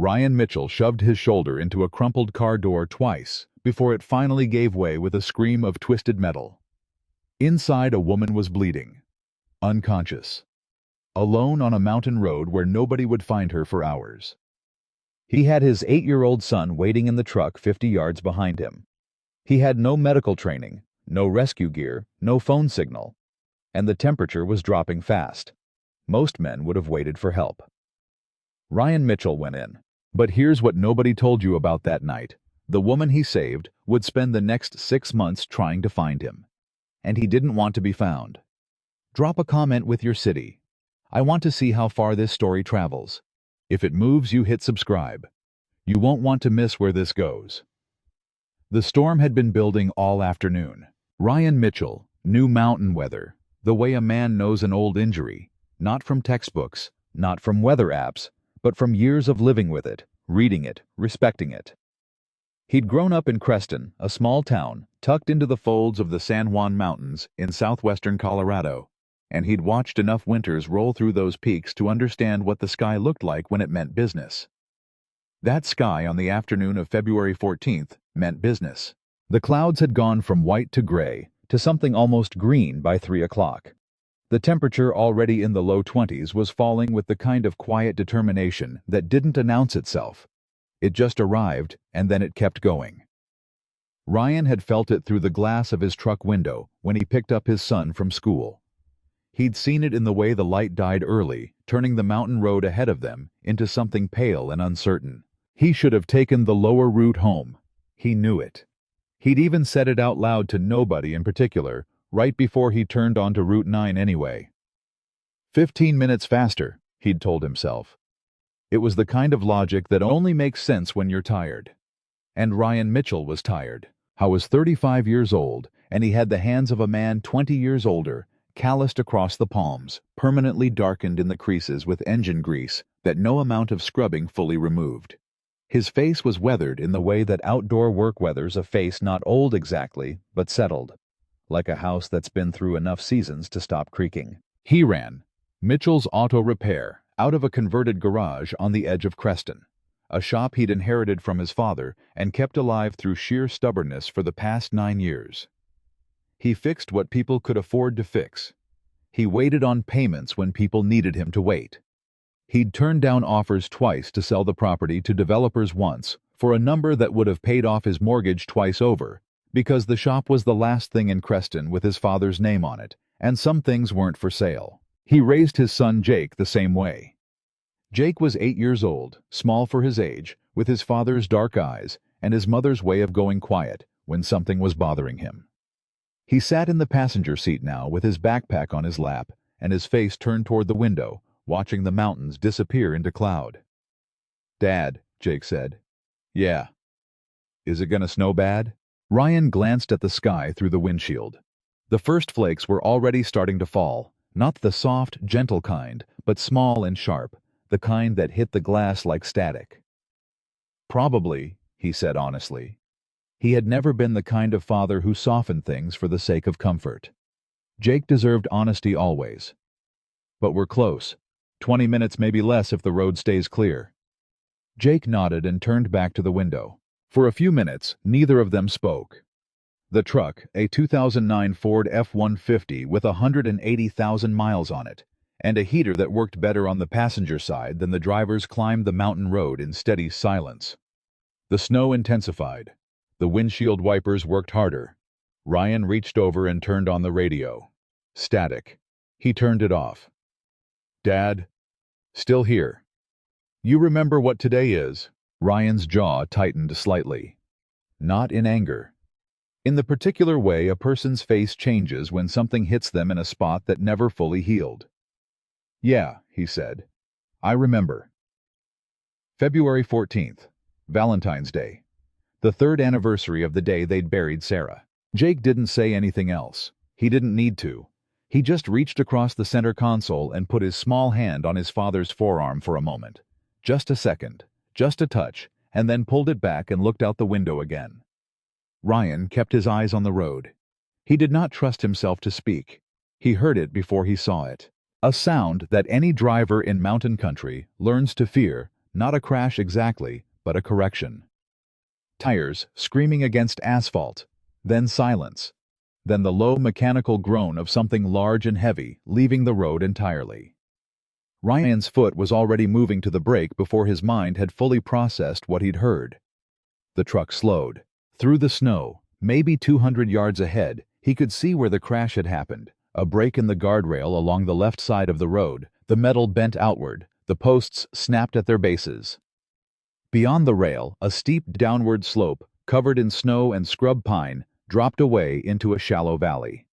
Ryan Mitchell shoved his shoulder into a crumpled car door twice before it finally gave way with a scream of twisted metal. Inside, a woman was bleeding, unconscious, alone on a mountain road where nobody would find her for hours. He had his 8-year-old son waiting in the truck 50 yards behind him. He had no medical training, no rescue gear, no phone signal, and the temperature was dropping fast. Most men would have waited for help. Ryan Mitchell went in. But here's what nobody told you about that night. The woman he saved would spend the next 6 months trying to find him. And he didn't want to be found. Drop a comment with your city. I want to see how far this story travels. If it moves you, hit subscribe. You won't want to miss where this goes. The storm had been building all afternoon. Ryan Mitchell knew mountain weather the way a man knows an old injury, not from textbooks, not from weather apps, but from years of living with it, reading it, respecting it. He'd grown up in Creston, a small town tucked into the folds of the San Juan Mountains in southwestern Colorado, and he'd watched enough winters roll through those peaks to understand what the sky looked like when it meant business. That sky on the afternoon of February 14th meant business. The clouds had gone from white to gray to something almost green by 3 o'clock. The temperature, already in the low 20s, was falling with the kind of quiet determination that didn't announce itself. It just arrived, and then it kept going. Ryan had felt it through the glass of his truck window when he picked up his son from school. He'd seen it in the way the light died early, turning the mountain road ahead of them into something pale and uncertain. He should have taken the lower route home. He knew it. He'd even said it out loud to nobody in particular, right before he turned onto Route 9 anyway. 15 minutes faster, he'd told himself. It was the kind of logic that only makes sense when you're tired. And Ryan Mitchell was tired. He was 35 years old, and he had the hands of a man 20 years older, calloused across the palms, permanently darkened in the creases with engine grease that no amount of scrubbing fully removed. His face was weathered in the way that outdoor work weathers a face not old exactly, but settled, like a house that's been through enough seasons to stop creaking. He ran Mitchell's Auto Repair out of a converted garage on the edge of Creston, a shop he'd inherited from his father and kept alive through sheer stubbornness for the past 9 years. He fixed what people could afford to fix. He waited on payments when people needed him to wait. He'd turned down offers twice to sell the property to developers once for a number that would have paid off his mortgage twice over, because the shop was the last thing in Creston with his father's name on it, and some things weren't for sale. He raised his son Jake the same way. Jake was 8 years old, small for his age, with his father's dark eyes and his mother's way of going quiet when something was bothering him. He sat in the passenger seat now with his backpack on his lap and his face turned toward the window, watching the mountains disappear into cloud. "Dad," Jake said. "Yeah." "Is it gonna snow bad?" Ryan glanced at the sky through the windshield. The first flakes were already starting to fall, not the soft, gentle kind, but small and sharp, the kind that hit the glass like static. "Probably," he said honestly. He had never been the kind of father who softened things for the sake of comfort. Jake deserved honesty always. "But we're close. 20 minutes, maybe less if the road stays clear." Jake nodded and turned back to the window. For a few minutes, neither of them spoke. The truck, a 2009 Ford F-150 with 180,000 miles on it, and a heater that worked better on the passenger side than the drivers, climbed the mountain road in steady silence. The snow intensified. The windshield wipers worked harder. Ryan reached over and turned on the radio. Static. He turned it off. "Dad? Still here. You remember what today is?" Ryan's jaw tightened slightly. Not in anger. In the particular way a person's face changes when something hits them in a spot that never fully healed. "Yeah," he said. "I remember." February 14th, Valentine's Day. The 3rd anniversary of the day they'd buried Sarah. Jake didn't say anything else. He didn't need to. He just reached across the center console and put his small hand on his father's forearm for a moment. Just a second. Just a touch, and then pulled it back and looked out the window again. Ryan kept his eyes on the road. He did not trust himself to speak. He heard it before he saw it. A sound that any driver in mountain country learns to fear not a crash exactly, but a correction. Tires screaming against asphalt, then silence, then the low mechanical groan of something large and heavy leaving the road entirely. Ryan's foot was already moving to the brake before his mind had fully processed what he'd heard. The truck slowed. Through the snow, maybe 200 yards ahead, he could see where the crash had happened. A break in the guardrail along the left side of the road, the metal bent outward, the posts snapped at their bases. Beyond the rail, a steep downward slope, covered in snow and scrub pine, dropped away into a shallow valley.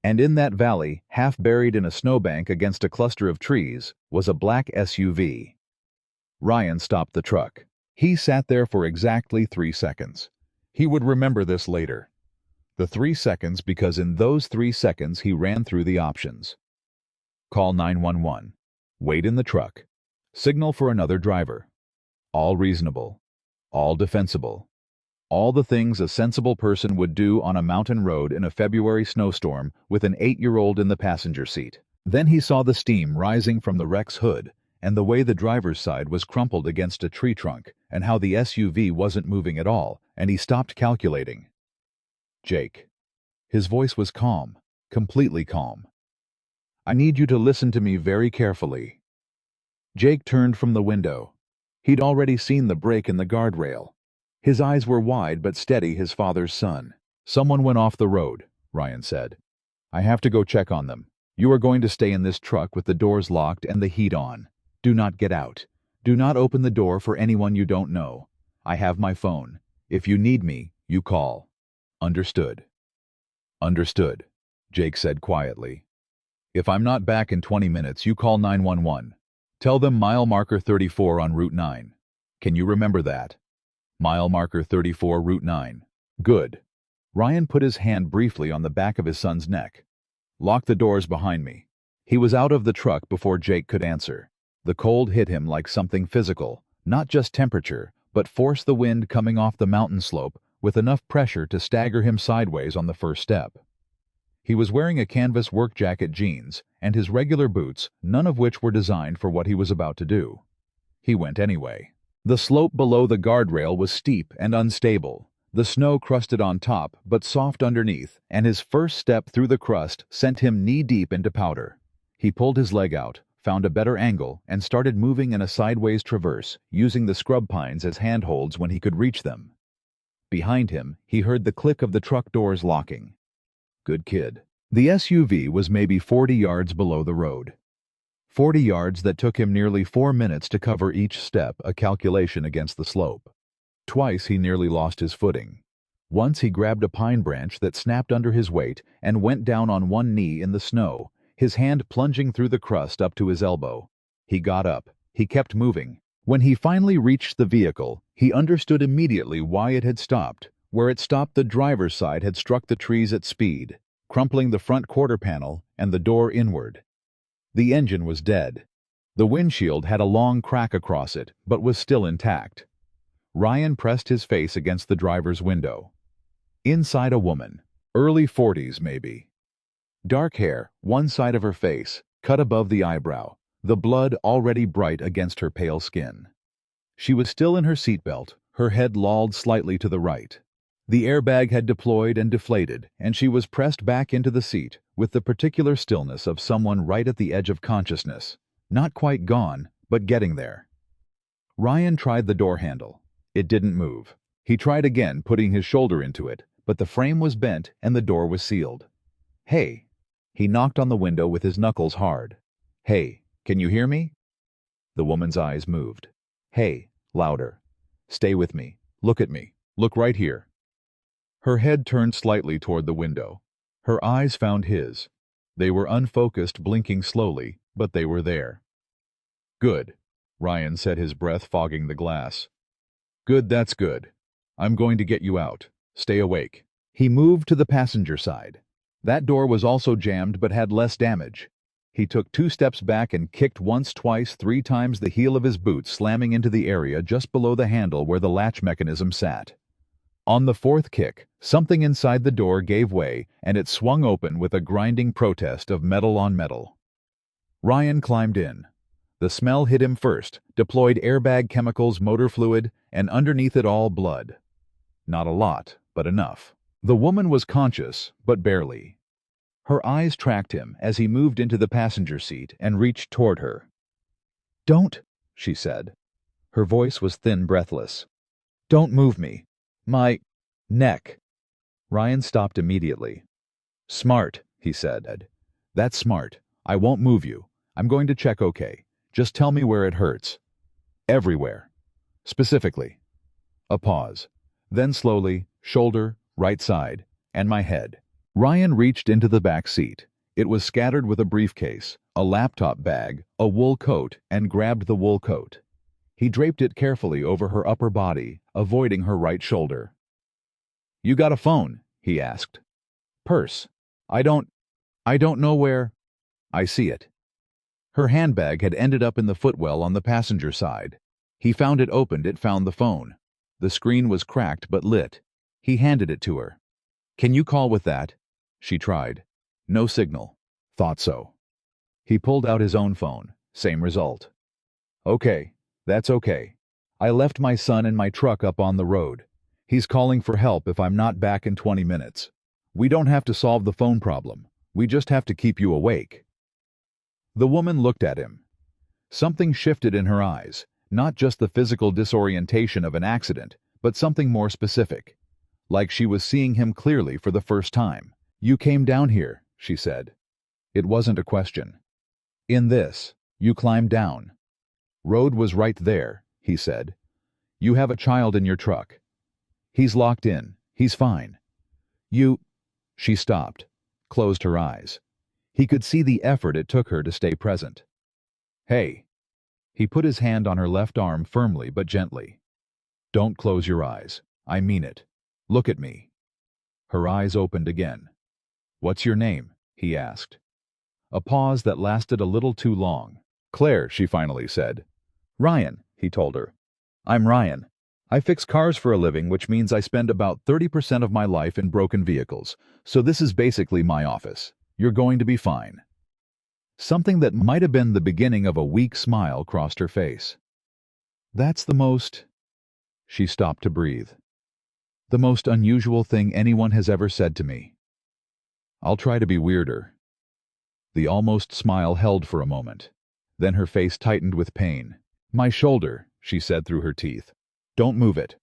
And in that valley, half buried in a snowbank against a cluster of trees, was a black SUV. Ryan stopped the truck. He sat there for exactly 3 seconds. He would remember this later. The 3 seconds because in those 3 seconds he ran through the options. Call 911. Wait in the truck. Signal for another driver. All reasonable. All defensible. All the things a sensible person would do on a mountain road in a February snowstorm with an 8-year-old in the passenger seat. Then he saw the steam rising from the wreck's hood, and the way the driver's side was crumpled against a tree trunk, and how the SUV wasn't moving at all, and he stopped calculating. Jake. His voice was calm, completely calm. I need you to listen to me very carefully. Jake turned from the window. He'd already seen the break in the guardrail. His eyes were wide but steady, his father's son. Someone went off the road, Ryan said. I have to go check on them. You are going to stay in this truck with the doors locked and the heat on. Do not get out. Do not open the door for anyone you don't know. I have my phone. If you need me, you call. Understood. Understood, Jake said quietly. If I'm not back in 20 minutes, you call 911. Tell them mile marker 34 on Route 9. Can you remember that? Mile marker 34, Route 9. Good. Ryan put his hand briefly on the back of his son's neck. Lock the doors behind me. He was out of the truck before Jake could answer. The cold hit him like something physical, not just temperature, but forced the wind coming off the mountain slope with enough pressure to stagger him sideways on the first step. He was wearing a canvas work jacket, jeans, and his regular boots, none of which were designed for what he was about to do. He went anyway. The slope below the guardrail was steep and unstable. The snow crusted on top, but soft underneath, and his first step through the crust sent him knee-deep into powder. He pulled his leg out, found a better angle, and started moving in a sideways traverse, using the scrub pines as handholds when he could reach them. Behind him, he heard the click of the truck doors locking. Good kid. The SUV was maybe 40 yards below the road. 40 yards that took him nearly 4 minutes to cover each step, a calculation against the slope. Twice he nearly lost his footing. Once he grabbed a pine branch that snapped under his weight and went down on one knee in the snow, his hand plunging through the crust up to his elbow. He got up. He kept moving. When he finally reached the vehicle, he understood immediately why it had stopped. Where it stopped, the driver's side had struck the trees at speed, crumpling the front quarter panel and the door inward. The engine was dead. The windshield had a long crack across it, but was still intact. Ryan pressed his face against the driver's window. Inside a woman, early 40s maybe. Dark hair, one side of her face, cut above the eyebrow, the blood already bright against her pale skin. She was still in her seatbelt, her head lolled slightly to the right. The airbag had deployed and deflated, and she was pressed back into the seat with the particular stillness of someone right at the edge of consciousness. Not quite gone, but getting there. Ryan tried the door handle. It didn't move. He tried again, putting his shoulder into it, but the frame was bent and the door was sealed. Hey. He knocked on the window with his knuckles hard. Hey, can you hear me? The woman's eyes moved. Hey, louder. Stay with me. Look at me. Look right here. Her head turned slightly toward the window. Her eyes found his. They were unfocused, blinking slowly, but they were there. Good, Ryan said, his breath fogging the glass. Good, that's good. I'm going to get you out. Stay awake. He moved to the passenger side. That door was also jammed but had less damage. He took 2 steps back and kicked once, twice, 3 times, the heel of his boot slamming into the area just below the handle where the latch mechanism sat. On the 4th kick, something inside the door gave way, and it swung open with a grinding protest of metal on metal. Ryan climbed in. The smell hit him first, deployed airbag chemicals, motor fluid, and underneath it all blood. Not a lot, but enough. The woman was conscious, but barely. Her eyes tracked him as he moved into the passenger seat and reached toward her. "Don't," she said. Her voice was thin, breathless. "Don't move me. My neck." Ryan stopped immediately. "Smart," he said. "That's smart. I won't move you. I'm going to check okay. Just tell me where it hurts." "Everywhere." "Specifically." A pause. Then slowly, shoulder, right side, and my head. Ryan reached into the back seat. It was scattered with a briefcase, a laptop bag, a wool coat, and grabbed the wool coat. He draped it carefully over her upper body, avoiding her right shoulder. "You got a phone?" he asked. "Purse. I don't know where." "I see it." Her handbag had ended up in the footwell on the passenger side. He found it opened, it found the phone. The screen was cracked but lit. He handed it to her. "Can you call with that?" She tried. No signal. "Thought so." He pulled out his own phone. Same result. "Okay, that's okay. I left my son in my truck up on the road. He's calling for help if I'm not back in 20 minutes. We don't have to solve the phone problem. We just have to keep you awake." The woman looked at him. Something shifted in her eyes, not just the physical disorientation of an accident, but something more specific. Like she was seeing him clearly for the first time. "You came down here," she said. It wasn't a question. "In this, you climbed down." "Road was right there," he said. "You have a child in your truck. He's locked in. He's fine. You—" She stopped, closed her eyes. He could see the effort it took her to stay present. "Hey." He put his hand on her left arm firmly but gently. "Don't close your eyes. I mean it. Look at me." Her eyes opened again. "What's your name?" he asked. A pause that lasted a little too long. "Claire," she finally said. "Ryan," he told her. "I'm Ryan. I fix cars for a living, which means I spend about 30% of my life in broken vehicles, so this is basically my office. You're going to be fine." Something that might have been the beginning of a weak smile crossed her face. "That's the most—" She stopped to breathe. "The most unusual thing anyone has ever said to me. I'll try to be weirder." The almost smile held for a moment. Then her face tightened with pain. "My shoulder," she said through her teeth. "Don't move it."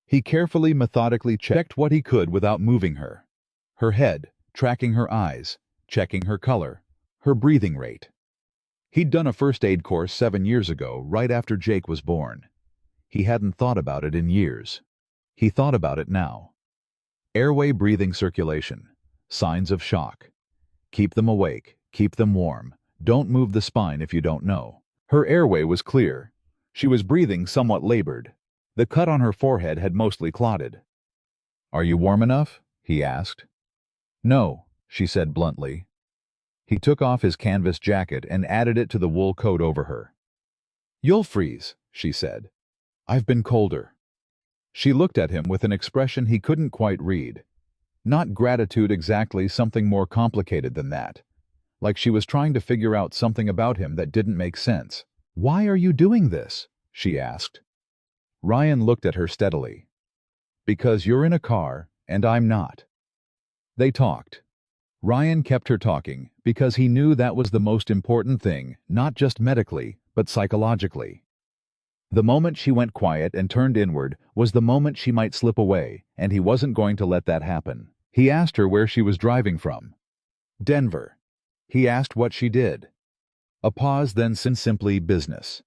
He carefully, methodically checked what he could without moving her. Her head, tracking her eyes, checking her color, her breathing rate. He'd done a first aid course 7 years ago, right after Jake was born. He hadn't thought about it in years. He thought about it now. Airway, breathing, circulation. Signs of shock. Keep them awake, keep them warm. Don't move the spine if you don't know. Her airway was clear. She was breathing somewhat labored. The cut on her forehead had mostly clotted. "Are you warm enough?" he asked. "No," she said bluntly. He took off his canvas jacket and added it to the wool coat over her. "You'll freeze," she said. "I've been colder." She looked at him with an expression he couldn't quite read. Not gratitude exactly, something more complicated than that. Like she was trying to figure out something about him that didn't make sense. "Why are you doing this?" she asked. Ryan looked at her steadily. "Because you're in a car, and I'm not." They talked. Ryan kept her talking because he knew that was the most important thing, not just medically, but psychologically. The moment she went quiet and turned inward was the moment she might slip away, and he wasn't going to let that happen. He asked her where she was driving from. Denver. He asked what she did. A pause, then simply business.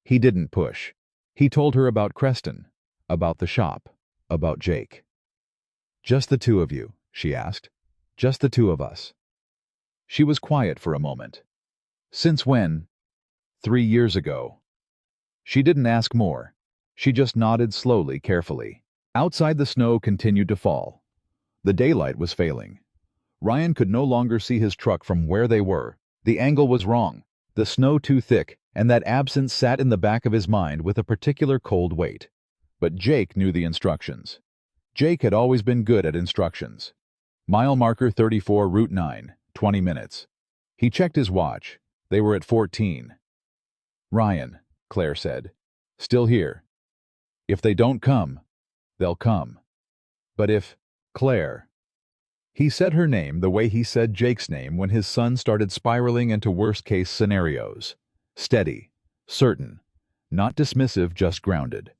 He didn't push. He told her about Creston, about the shop, about Jake. "Just the two of you?" she asked. "Just the two of us?" She was quiet for a moment. "Since when?" 3 years ago." She didn't ask more. She just nodded slowly, carefully. Outside, the snow continued to fall. The daylight was failing. Ryan could no longer see his truck from where they were. The angle was wrong, the snow too thick, and that absence sat in the back of his mind with a particular cold weight. But Jake knew the instructions. Jake had always been good at instructions. Mile marker 34, Route 9, 20 minutes. He checked his watch. They were at 14. Ryan, Claire said. Still here. If they don't come, they'll come. But if... Claire. He said her name the way he said Jake's name when his son started spiraling into worst-case scenarios. Steady. Certain. Not dismissive, just grounded.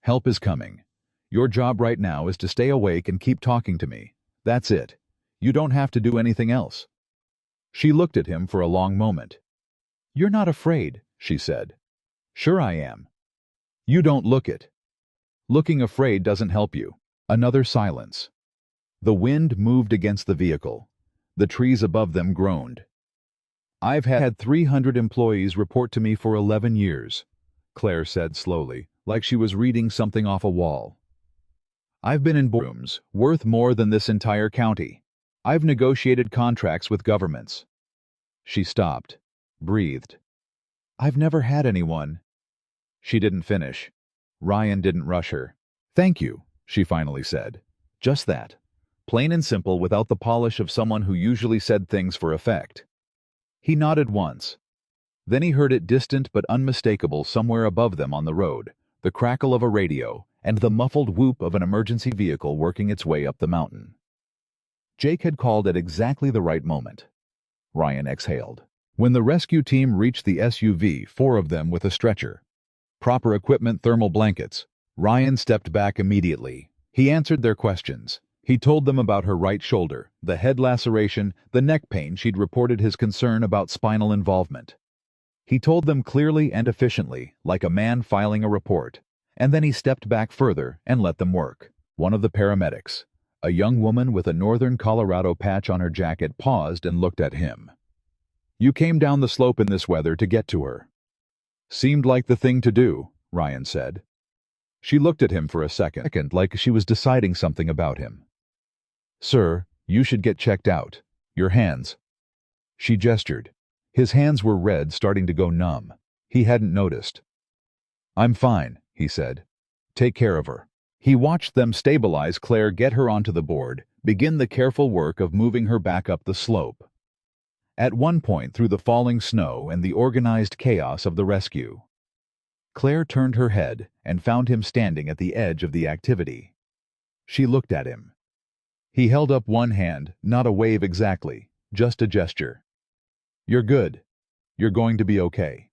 Help is coming. Your job right now is to stay awake and keep talking to me. That's it. You don't have to do anything else. She looked at him for a long moment. You're not afraid, she said. Sure I am. You don't look it. Looking afraid doesn't help you. Another silence. The wind moved against the vehicle. The trees above them groaned. I've had 300 employees report to me for 11 years, Claire said slowly, like she was reading something off a wall. I've been in boardrooms worth more than this entire county. I've negotiated contracts with governments. She stopped, breathed. I've never had anyone. She didn't finish. Ryan didn't rush her. Thank you, she finally said. Just that. Plain and simple, without the polish of someone who usually said things for effect. He nodded once. Then he heard it, distant but unmistakable, somewhere above them on the road, the crackle of a radio and the muffled whoop of an emergency vehicle working its way up the mountain. Jake had called at exactly the right moment. Ryan exhaled. When the rescue team reached the SUV, 4 of them with a stretcher, proper equipment, thermal blankets, Ryan stepped back immediately. He answered their questions. He told them about her right shoulder, the head laceration, the neck pain. She'd reported his concern about spinal involvement. He told them clearly and efficiently, like a man filing a report, and then he stepped back further and let them work. One of the paramedics, a young woman with a northern Colorado patch on her jacket, paused and looked at him. You came down the slope in this weather to get to her. Seemed like the thing to do, Ryan said. She looked at him for a second, like she was deciding something about him. Sir, you should get checked out. Your hands. She gestured. His hands were red, starting to go numb. He hadn't noticed. I'm fine, he said. Take care of her. He watched them stabilize Claire, get her onto the board, begin the careful work of moving her back up the slope. At one point, through the falling snow and the organized chaos of the rescue, Claire turned her head and found him standing at the edge of the activity. She looked at him. He held up one hand, not a wave exactly, just a gesture. You're good. You're going to be okay.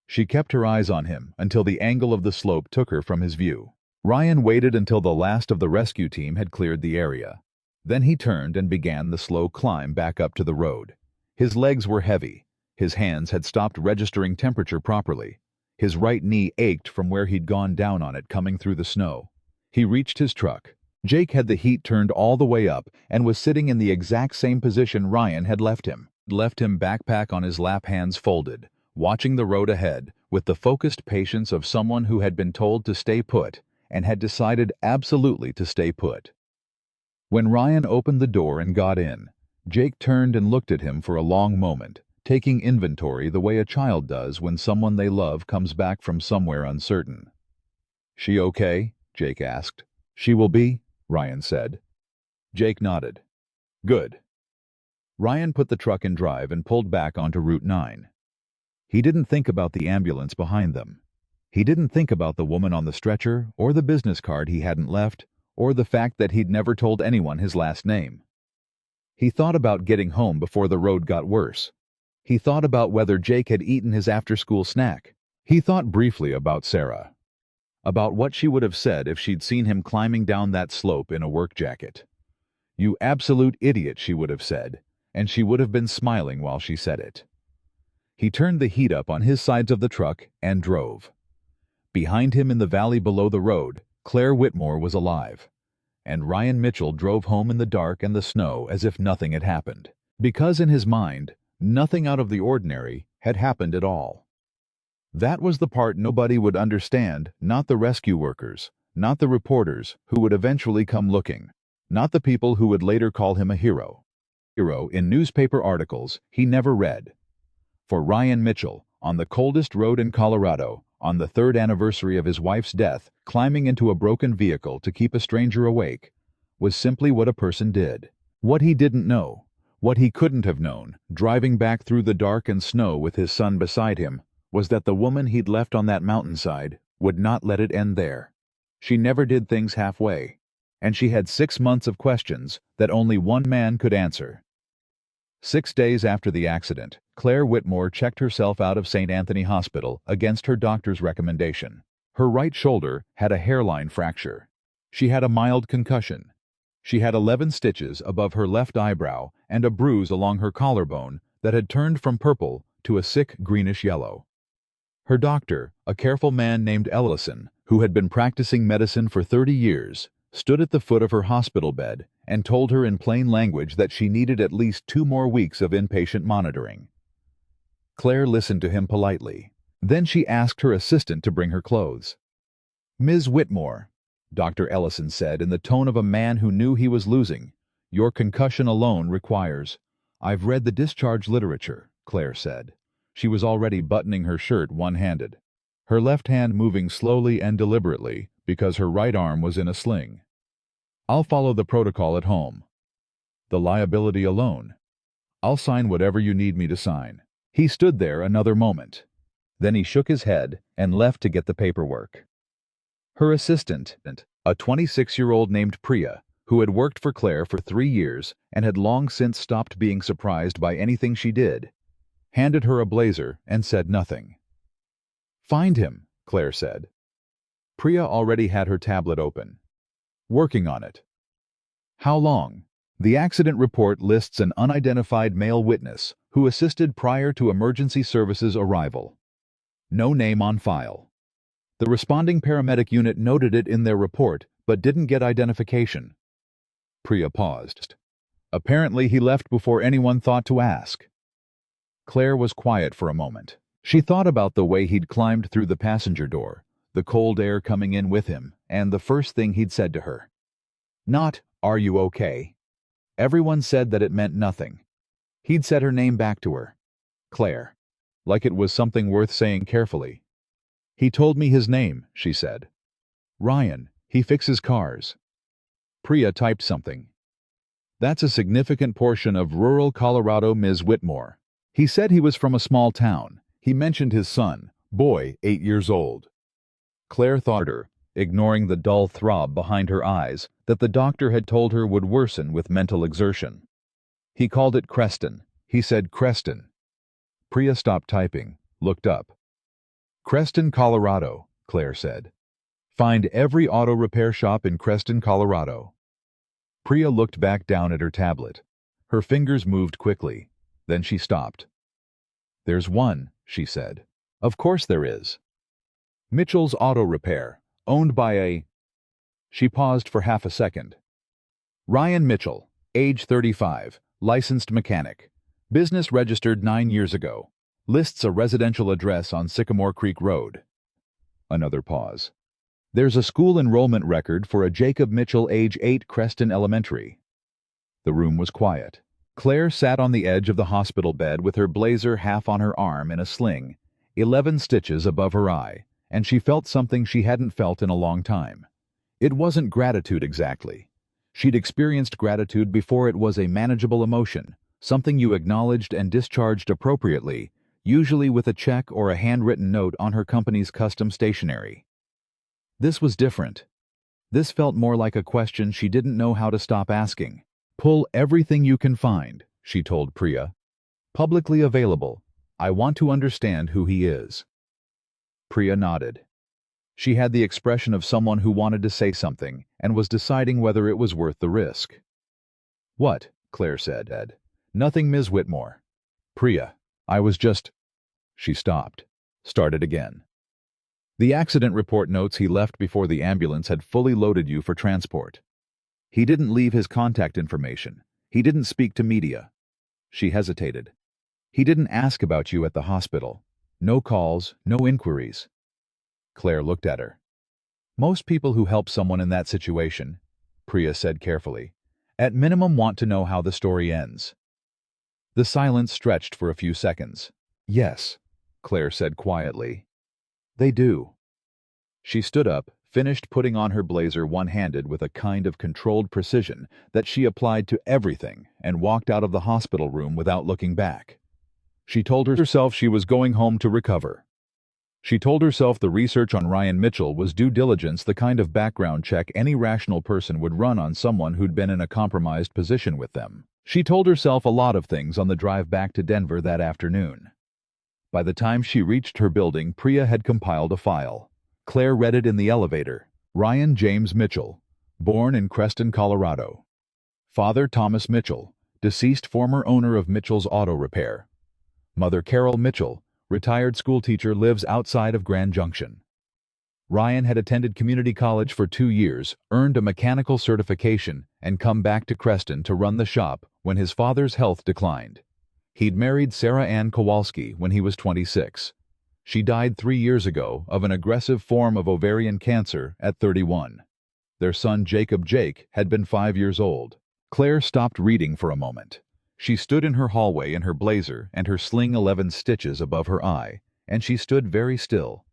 She kept her eyes on him until the angle of the slope took her from his view. Ryan waited until the last of the rescue team had cleared the area. Then he turned and began the slow climb back up to the road. His legs were heavy. His hands had stopped registering temperature properly. His right knee ached from where he'd gone down on it coming through the snow. He reached his truck. Jake had the heat turned all the way up and was sitting in the exact same position Ryan had left him. Backpack on his lap, hands folded, watching the road ahead with the focused patience of someone who had been told to stay put and had decided absolutely to stay put. When Ryan opened the door and got in, Jake turned and looked at him for a long moment, taking inventory the way a child does when someone they love comes back from somewhere uncertain. She okay? Jake asked. She will be, Ryan said. Jake nodded. Good. Ryan put the truck in drive and pulled back onto Route 9. He didn't think about the ambulance behind them. He didn't think about the woman on the stretcher, or the business card he hadn't left, or the fact that he'd never told anyone his last name. He thought about getting home before the road got worse. He thought about whether Jake had eaten his after-school snack. He thought briefly about Sarah. About what she would have said if she'd seen him climbing down that slope in a work jacket. You absolute idiot, she would have said, and she would have been smiling while she said it. He turned the heat up on his sides of the truck and drove. Behind him in the valley below the road, Claire Whitmore was alive, and Ryan Mitchell drove home in the dark and the snow as if nothing had happened. Because in his mind, nothing out of the ordinary had happened at all. That was the part nobody would understand, not the rescue workers, not the reporters who would eventually come looking, not the people who would later call him a hero. Hero in newspaper articles he never read. For Ryan Mitchell, on the coldest road in Colorado, on the 3rd anniversary of his wife's death, climbing into a broken vehicle to keep a stranger awake, was simply what a person did. What he didn't know, what he couldn't have known, driving back through the dark and snow with his son beside him, was that the woman he'd left on that mountainside would not let it end there. She never did things halfway, and she had 6 months of questions that only one man could answer. 6 days after the accident, Claire Whitmore checked herself out of St. Anthony Hospital against her doctor's recommendation. Her right shoulder had a hairline fracture. She had a mild concussion. She had 11 stitches above her left eyebrow and a bruise along her collarbone that had turned from purple to a sick greenish yellow. Her doctor, a careful man named Ellison, who had been practicing medicine for 30 years, stood at the foot of her hospital bed and told her in plain language that she needed at least 2 more weeks of inpatient monitoring. Claire listened to him politely. Then she asked her assistant to bring her clothes. "Ms. Whitmore," Dr. Ellison said in the tone of a man who knew he was losing, "your concussion alone requires—" "I've read the discharge literature," Claire said. She was already buttoning her shirt one-handed, her left hand moving slowly and deliberately because her right arm was in a sling. "I'll follow the protocol at home. The liability alone. I'll sign whatever you need me to sign." He stood there another moment. Then he shook his head and left to get the paperwork. Her assistant, a 26-year-old named Priya, who had worked for Claire for 3 years and had long since stopped being surprised by anything she did, handed her a blazer and said nothing. "Find him," Claire said. Priya already had her tablet open. "Working on it." "How long?" The accident report lists an unidentified male witness who assisted prior to emergency services arrival. No name on file. The responding paramedic unit noted it in their report but didn't get identification. Priya paused. Apparently he left before anyone thought to ask. Claire was quiet for a moment. She thought about the way he'd climbed through the passenger door, the cold air coming in with him, and the first thing he'd said to her. Not, "Are you okay?" Everyone said that it meant nothing. He'd said her name back to her. Claire. Like it was something worth saying carefully. "He told me his name," she said. "Ryan. He fixes cars." Priya typed something. "That's a significant portion of rural Colorado, Ms. Whitmore. He said he was from a small town. He mentioned his son, boy, 8 years old." Claire thought her, ignoring the dull throb behind her eyes that the doctor had told her would worsen with mental exertion. "He called it Creston. He said Creston." Priya stopped typing, looked up. "Creston, Colorado," Claire said. "Find every auto repair shop in Creston, Colorado." Priya looked back down at her tablet. Her fingers moved quickly. Then she stopped. "There's one," she said. "Of course there is. Mitchell's Auto Repair, owned by a—" She paused for half a second. "Ryan Mitchell, age 35, licensed mechanic. Business registered 9 years ago. Lists a residential address on Sycamore Creek Road." Another pause. "There's a school enrollment record for a Jacob Mitchell, age 8, Creston Elementary." The room was quiet. Claire sat on the edge of the hospital bed with her blazer half on her arm in a sling, 11 stitches above her eye, and she felt something she hadn't felt in a long time. It wasn't gratitude exactly. She'd experienced gratitude before it was a manageable emotion, something you acknowledged and discharged appropriately, usually with a check or a handwritten note on her company's custom stationery. This was different. This felt more like a question she didn't know how to stop asking. "Pull everything you can find," she told Priya. "Publicly available. I want to understand who he is." Priya nodded. She had the expression of someone who wanted to say something and was deciding whether it was worth the risk. "What?" Claire said. "Nothing, Ms. Whitmore." "Priya, I was just—" She stopped. Started again. "The accident report notes he left before the ambulance had fully loaded you for transport. He didn't leave his contact information. He didn't speak to media." She hesitated. "He didn't ask about you at the hospital. No calls, no inquiries." Claire looked at her. "Most people who help someone in that situation," Priya said carefully, "at minimum want to know how the story ends." The silence stretched for a few seconds. "Yes," Claire said quietly. "They do." She stood up, finished putting on her blazer one-handed with a kind of controlled precision that she applied to everything, and walked out of the hospital room without looking back. She told herself she was going home to recover. She told herself the research on Ryan Mitchell was due diligence, the kind of background check any rational person would run on someone who'd been in a compromised position with them. She told herself a lot of things on the drive back to Denver that afternoon. By the time she reached her building, Priya had compiled a file. Claire read it in the elevator. Ryan James Mitchell, born in Creston, Colorado. Father Thomas Mitchell, deceased former owner of Mitchell's Auto Repair. Mother Carol Mitchell, retired schoolteacher, lives outside of Grand Junction. Ryan had attended community college for 2 years, earned a mechanical certification, and come back to Creston to run the shop when his father's health declined. He'd married Sarah Ann Kowalski when he was 26. She died 3 years ago of an aggressive form of ovarian cancer at 31. Their son Jacob Jake had been 5 years old. Claire stopped reading for a moment. She stood in her hallway in her blazer and her sling 11 stitches above her eye, and she stood very still.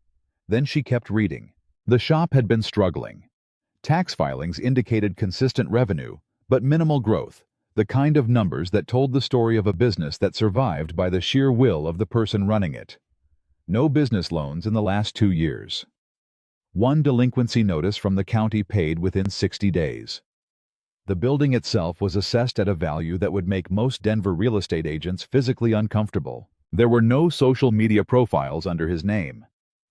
Then she kept reading. The shop had been struggling. Tax filings indicated consistent revenue, but minimal growth, the kind of numbers that told the story of a business that survived by the sheer will of the person running it. No business loans in the last 2 years. One delinquency notice from the county paid within 60 days. The building itself was assessed at a value that would make most Denver real estate agents physically uncomfortable. There were no social media profiles under his name.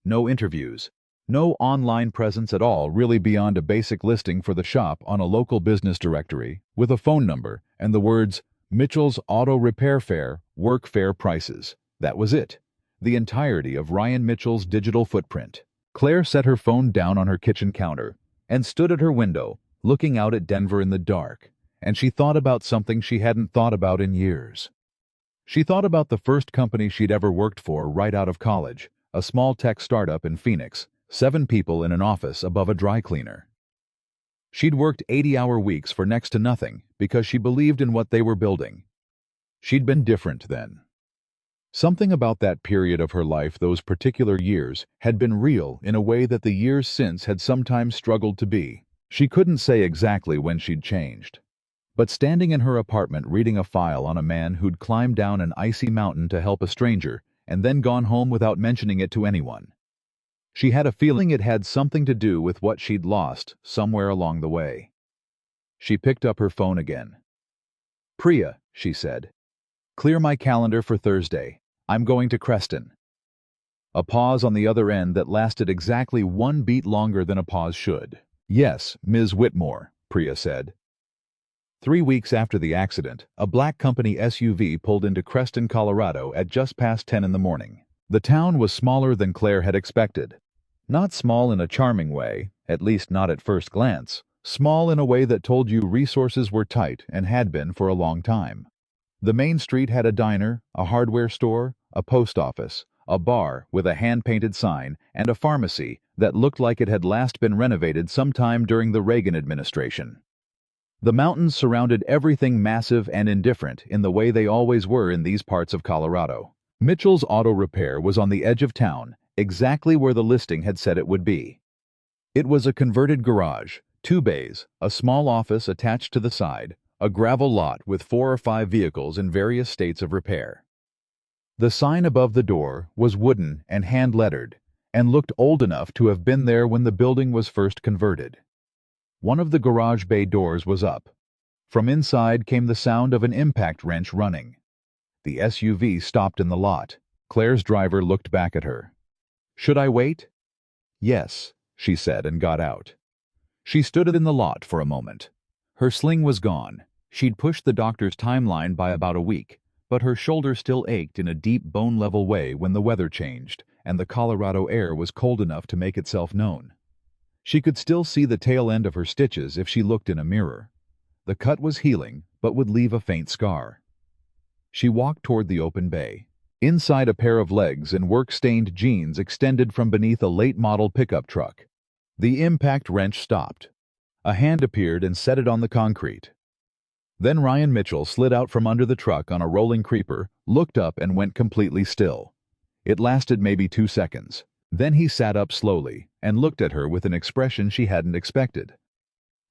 No interviews. No online presence at all, really, beyond a basic listing for the shop on a local business directory with a phone number and the words, Mitchell's Auto Repair Fair, Work Fair Prices. That was it. The entirety of Ryan Mitchell's digital footprint. Claire set her phone down on her kitchen counter and stood at her window, looking out at Denver in the dark, and she thought about something she hadn't thought about in years. She thought about the first company she'd ever worked for right out of college, a small tech startup in Phoenix, 7 people in an office above a dry cleaner. She'd worked 80-hour weeks for next to nothing because she believed in what they were building. She'd been different then. Something about that period of her life, those particular years, had been real in a way that the years since had sometimes struggled to be. She couldn't say exactly when she'd changed. But standing in her apartment reading a file on a man who'd climbed down an icy mountain to help a stranger and then gone home without mentioning it to anyone, she had a feeling it had something to do with what she'd lost somewhere along the way. She picked up her phone again. Priya, she said. Clear my calendar for Thursday. I'm going to Creston. A pause on the other end that lasted exactly 1 beat longer than a pause should. Yes, Ms. Whitmore, Priya said. 3 weeks after the accident, a black company SUV pulled into Creston, Colorado at just past 10 in the morning. The town was smaller than Claire had expected. Not small in a charming way, at least not at first glance. Small in a way that told you resources were tight and had been for a long time. The main street had a diner, a hardware store, a post office, a bar with a hand-painted sign, and a pharmacy that looked like it had last been renovated sometime during the Reagan administration. The mountains surrounded everything massive and indifferent in the way they always were in these parts of Colorado. Mitchell's Auto Repair was on the edge of town, exactly where the listing had said it would be. It was a converted garage, 2 bays, a small office attached to the side, a gravel lot with 4 or 5 vehicles in various states of repair. The sign above the door was wooden and hand-lettered, and looked old enough to have been there when the building was first converted. One of the garage bay doors was up. From inside came the sound of an impact wrench running. The SUV stopped in the lot. Claire's driver looked back at her. Should I wait? Yes, she said and got out. She stood in the lot for a moment. Her sling was gone. She'd pushed the doctor's timeline by about a week, but her shoulder still ached in a deep bone-level way when the weather changed and the Colorado air was cold enough to make itself known. She could still see the tail end of her stitches if she looked in a mirror. The cut was healing, but would leave a faint scar. She walked toward the open bay. Inside, a pair of legs and work-stained jeans extended from beneath a late-model pickup truck. The impact wrench stopped. A hand appeared and set it on the concrete. Then Ryan Mitchell slid out from under the truck on a rolling creeper, looked up and went completely still. It lasted maybe 2 seconds. Then he sat up slowly and looked at her with an expression she hadn't expected.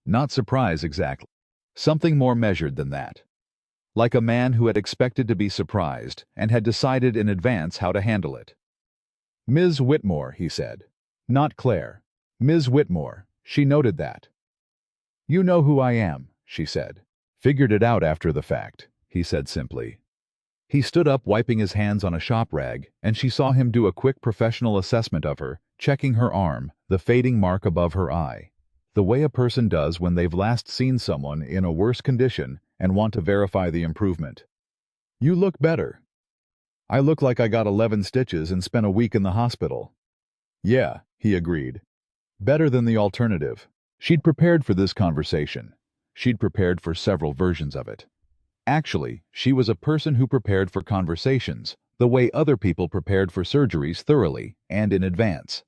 Not surprise exactly. Something more measured than that. Like a man who had expected to be surprised and had decided in advance how to handle it. Ms. Whitmore, he said. Not Claire. Ms. Whitmore. She noted that. You know who I am, she said. Figured it out after the fact, he said simply. He stood up, wiping his hands on a shop rag, and she saw him do a quick professional assessment of her, checking her arm, the fading mark above her eye. The way a person does when they've last seen someone in a worse condition and want to verify the improvement. You look better. I look like I got 11 stitches and spent a week in the hospital. Yeah, he agreed. Better than the alternative. She'd prepared for this conversation. She'd prepared for several versions of it. Actually, she was a person who prepared for conversations, the way other people prepared for surgeries thoroughly and in advance.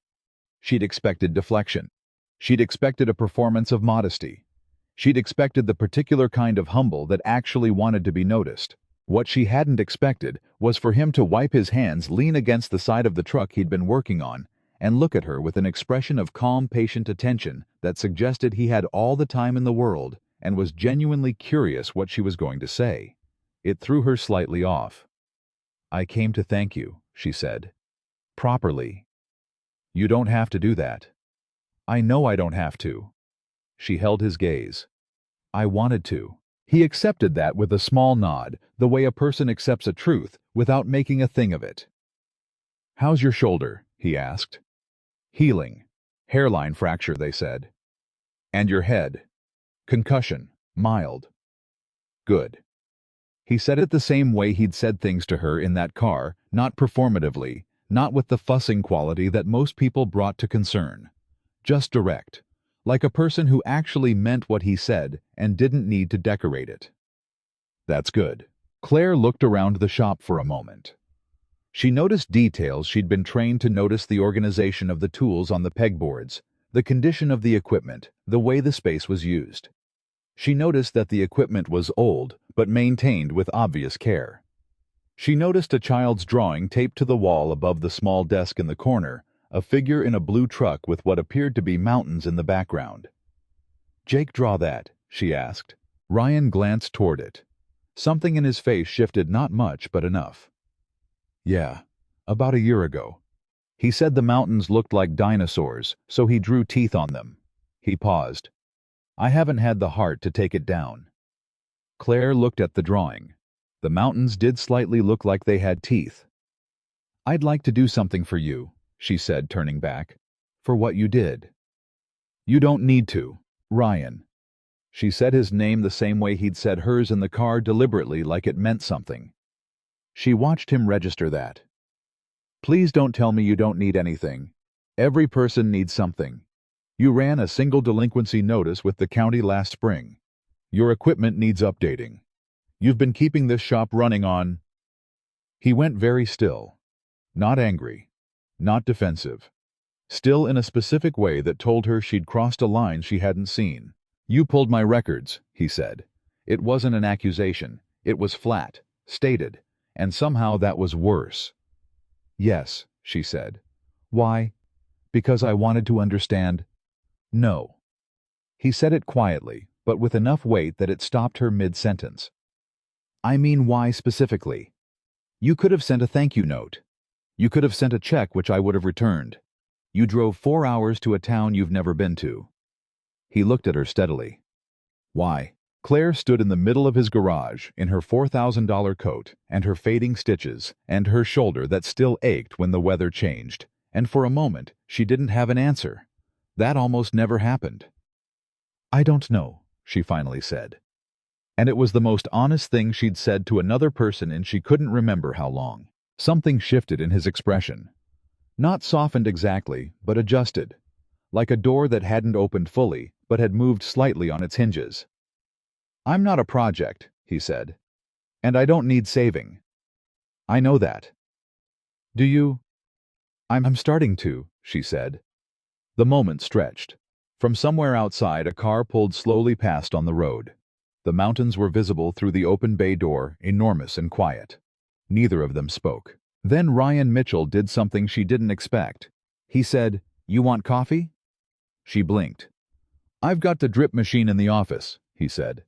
She'd expected deflection. She'd expected a performance of modesty. She'd expected the particular kind of humble that actually wanted to be noticed. What she hadn't expected was for him to wipe his hands, lean against the side of the truck he'd been working on, and look at her with an expression of calm, patient attention that suggested he had all the time in the world and was genuinely curious what she was going to say. It threw her slightly off. I came to thank you, she said. Properly. You don't have to do that. I know I don't have to. She held his gaze. I wanted to. He accepted that with a small nod, the way a person accepts a truth without making a thing of it. How's your shoulder? He asked. Healing. Hairline fracture, they said. And your head? Concussion. Mild. Good. He said it the same way he'd said things to her in that car, not performatively, not with the fussing quality that most people brought to concern. Just direct. Like a person who actually meant what he said and didn't need to decorate it. That's good. Claire looked around the shop for a moment. She noticed details she'd been trained to notice: the organization of the tools on the pegboards, the condition of the equipment, the way the space was used. She noticed that the equipment was old, but maintained with obvious care. She noticed a child's drawing taped to the wall above the small desk in the corner, a figure in a blue truck with what appeared to be mountains in the background. Jake draw that? She asked. Ryan glanced toward it. Something in his face shifted, not much, but enough. Yeah, about a year ago. He said the mountains looked like dinosaurs, so he drew teeth on them. He paused. I haven't had the heart to take it down. Claire looked at the drawing. The mountains did slightly look like they had teeth. I'd like to do something for you, she said, turning back. For what you did. You don't need to, Ryan. She said his name the same way he'd said hers in the car, deliberately, like it meant something. She watched him register that. Please don't tell me you don't need anything. Every person needs something. You ran a single delinquency notice with the county last spring. Your equipment needs updating. You've been keeping this shop running on... He went very still. Not angry. Not defensive. Still in a specific way that told her she'd crossed a line she hadn't seen. You pulled my records, he said. It wasn't an accusation. It was flat, stated, and somehow that was worse. Yes, she said. Why? Because I wanted to understand. No. He said it quietly, but with enough weight that it stopped her mid-sentence. I mean, why specifically? You could have sent a thank you note. You could have sent a check which I would have returned. You drove 4 hours to a town you've never been to. He looked at her steadily. Why? Claire stood in the middle of his garage, in her $4,000 coat, and her fading stitches, and her shoulder that still ached when the weather changed, and for a moment she didn't have an answer. That almost never happened. I don't know, she finally said. And it was the most honest thing she'd said to another person in she couldn't remember how long. Something shifted in his expression. Not softened exactly, but adjusted. Like a door that hadn't opened fully, but had moved slightly on its hinges. I'm not a project, he said. And I don't need saving. I know that. Do you? I'm starting to, she said. The moment stretched. From somewhere outside, a car pulled slowly past on the road. The mountains were visible through the open bay door, enormous and quiet. Neither of them spoke. Then Ryan Mitchell did something she didn't expect. He said, You want coffee? She blinked. I've got the drip machine in the office, he said.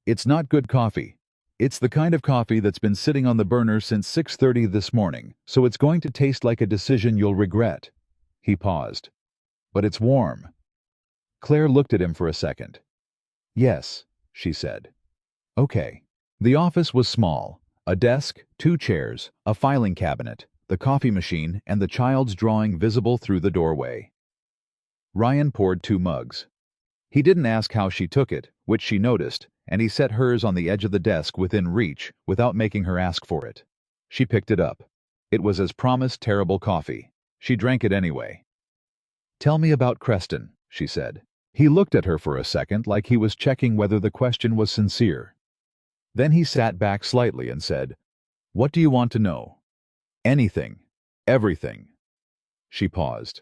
It's not good coffee. It's the kind of coffee that's been sitting on the burner since 6:30 this morning, so it's going to taste like a decision you'll regret." He paused. "But it's warm." Claire looked at him for a second. "Yes," she said. "Okay." The office was small. A desk, 2 chairs, a filing cabinet, the coffee machine, and the child's drawing visible through the doorway. Ryan poured 2 mugs. He didn't ask how she took it, which she noticed, and he set hers on the edge of the desk within reach without making her ask for it. She picked it up. It was as promised terrible coffee. She drank it anyway. "Tell me about Creston," she said. He looked at her for a second like he was checking whether the question was sincere. Then he sat back slightly and said, "What do you want to know?" "Anything. Everything." She paused.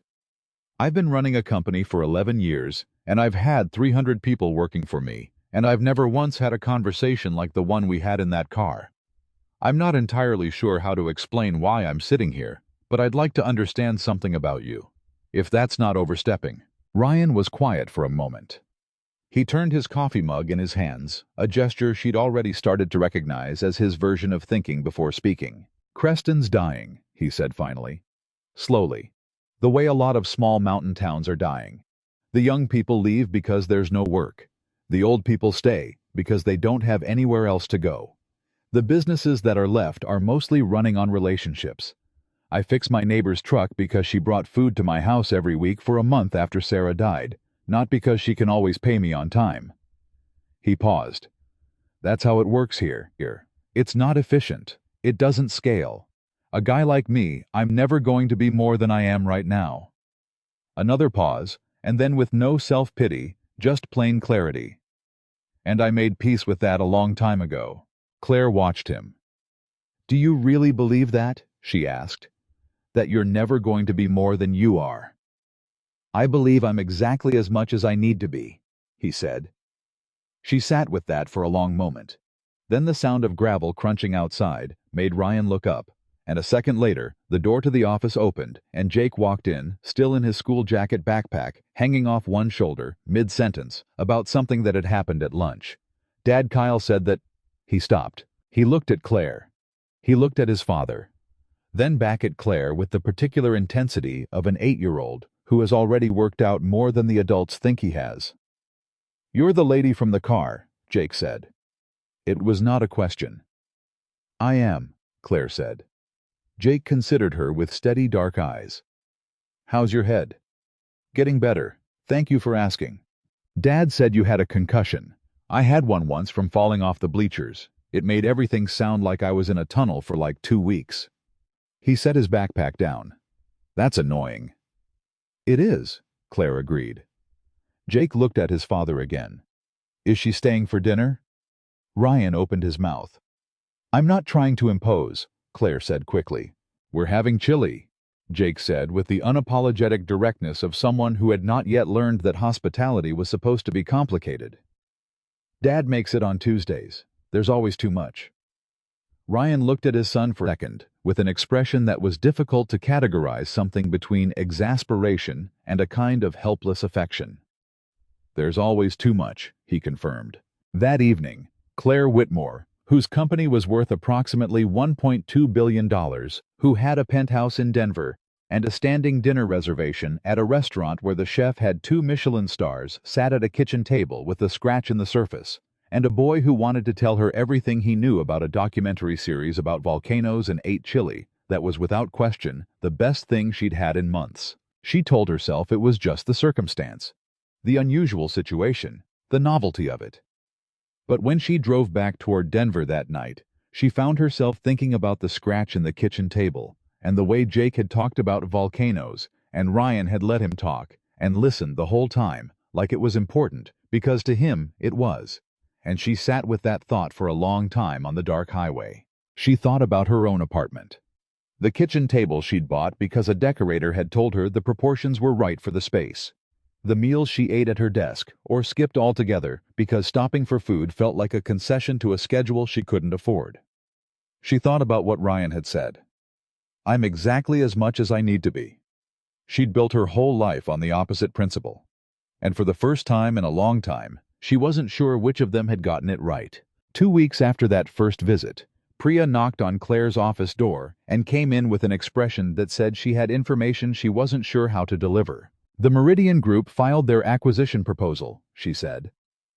"I've been running a company for 11 years, and I've had 300 people working for me, and I've never once had a conversation like the one we had in that car. I'm not entirely sure how to explain why I'm sitting here, but I'd like to understand something about you. If that's not overstepping." Ryan was quiet for a moment. He turned his coffee mug in his hands, a gesture she'd already started to recognize as his version of thinking before speaking. "Creston's dying," he said finally. "Slowly. The way a lot of small mountain towns are dying. The young people leave because there's no work. The old people stay because they don't have anywhere else to go. The businesses that are left are mostly running on relationships. I fix my neighbor's truck because she brought food to my house every week for a month after Sarah died, not because she can always pay me on time." He paused. "That's how it works here. It's not efficient. It doesn't scale. A guy like me, I'm never going to be more than I am right now." Another pause, and then with no self-pity, just plain clarity. "And I made peace with that a long time ago." Claire watched him. "Do you really believe that?" she asked. "That you're never going to be more than you are?" "I believe I'm exactly as much as I need to be," he said. She sat with that for a long moment. Then the sound of gravel crunching outside made Ryan look up, and a second later, the door to the office opened, and Jake walked in, still in his school jacket backpack, hanging off one shoulder, mid-sentence, about something that had happened at lunch. "Dad, Kyle said that—" He stopped. He looked at Claire. He looked at his father. Then back at Claire with the particular intensity of an 8-year-old who has already worked out more than the adults think he has. "You're the lady from the car," Jake said. It was not a question. "I am," Claire said. Jake considered her with steady dark eyes. "How's your head?" "Getting better. Thank you for asking." "Dad said you had a concussion. I had one once from falling off the bleachers. It made everything sound like I was in a tunnel for like 2 weeks." He set his backpack down. "That's annoying." "It is," Claire agreed. Jake looked at his father again. "Is she staying for dinner?" Ryan opened his mouth. "I'm not trying to impose," Claire said quickly. "We're having chili," Jake said with the unapologetic directness of someone who had not yet learned that hospitality was supposed to be complicated. "Dad makes it on Tuesdays. There's always too much." Ryan looked at his son for a second, with an expression that was difficult to categorize, something between exasperation and a kind of helpless affection. "There's always too much," he confirmed. That evening, Claire Whitmore, whose company was worth approximately $1.2 billion, who had a penthouse in Denver, and a standing dinner reservation at a restaurant where the chef had 2 Michelin stars, sat at a kitchen table with a scratch in the surface, and a boy who wanted to tell her everything he knew about a documentary series about volcanoes and ate chili that was without question the best thing she'd had in months. She told herself it was just the circumstance, the unusual situation, the novelty of it. But when she drove back toward Denver that night, she found herself thinking about the scratch in the kitchen table, and the way Jake had talked about volcanoes, and Ryan had let him talk, and listened the whole time, like it was important, because to him it was. And she sat with that thought for a long time on the dark highway. She thought about her own apartment. The kitchen table she'd bought because a decorator had told her the proportions were right for the space. The meals she ate at her desk, or skipped altogether because stopping for food felt like a concession to a schedule she couldn't afford. She thought about what Ryan had said. "I'm exactly as much as I need to be." She'd built her whole life on the opposite principle. And for the first time in a long time, she wasn't sure which of them had gotten it right. 2 weeks after that first visit, Priya knocked on Claire's office door and came in with an expression that said she had information she wasn't sure how to deliver. "The Meridian Group filed their acquisition proposal," she said.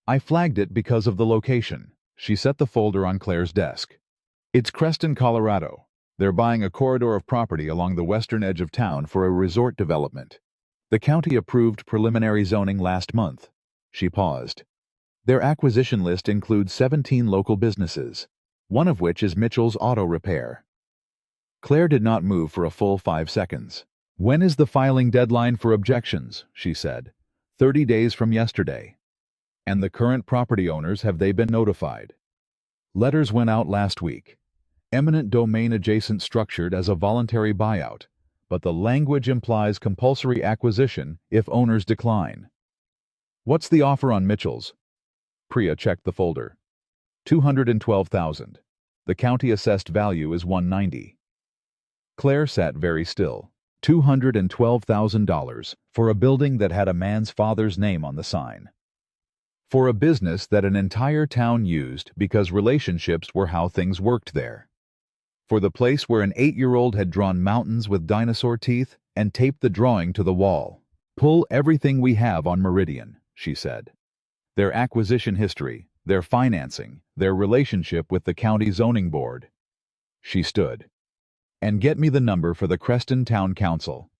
"I flagged it because of the location." She set the folder on Claire's desk. "It's Creston, Colorado. They're buying a corridor of property along the western edge of town for a resort development. The county approved preliminary zoning last month." She paused. "Their acquisition list includes 17 local businesses, one of which is Mitchell's Auto Repair." Claire did not move for a full 5 seconds. "When is the filing deadline for objections?" she said. 30 days from yesterday." "And the current property owners, have they been notified?" "Letters went out last week. Eminent domain adjacent structured as a voluntary buyout, but the language implies compulsory acquisition if owners decline." "What's the offer on Mitchell's?" Priya checked the folder. $212,000. The county assessed value is $190. Claire sat very still. $212,000 for a building that had a man's father's name on the sign. For a business that an entire town used because relationships were how things worked there. For the place where an 8-year-old had drawn mountains with dinosaur teeth and taped the drawing to the wall. "Pull everything we have on Meridian," she said. "Their acquisition history, their financing, their relationship with the county zoning board." She stood. "And get me the number for the Creston Town Council."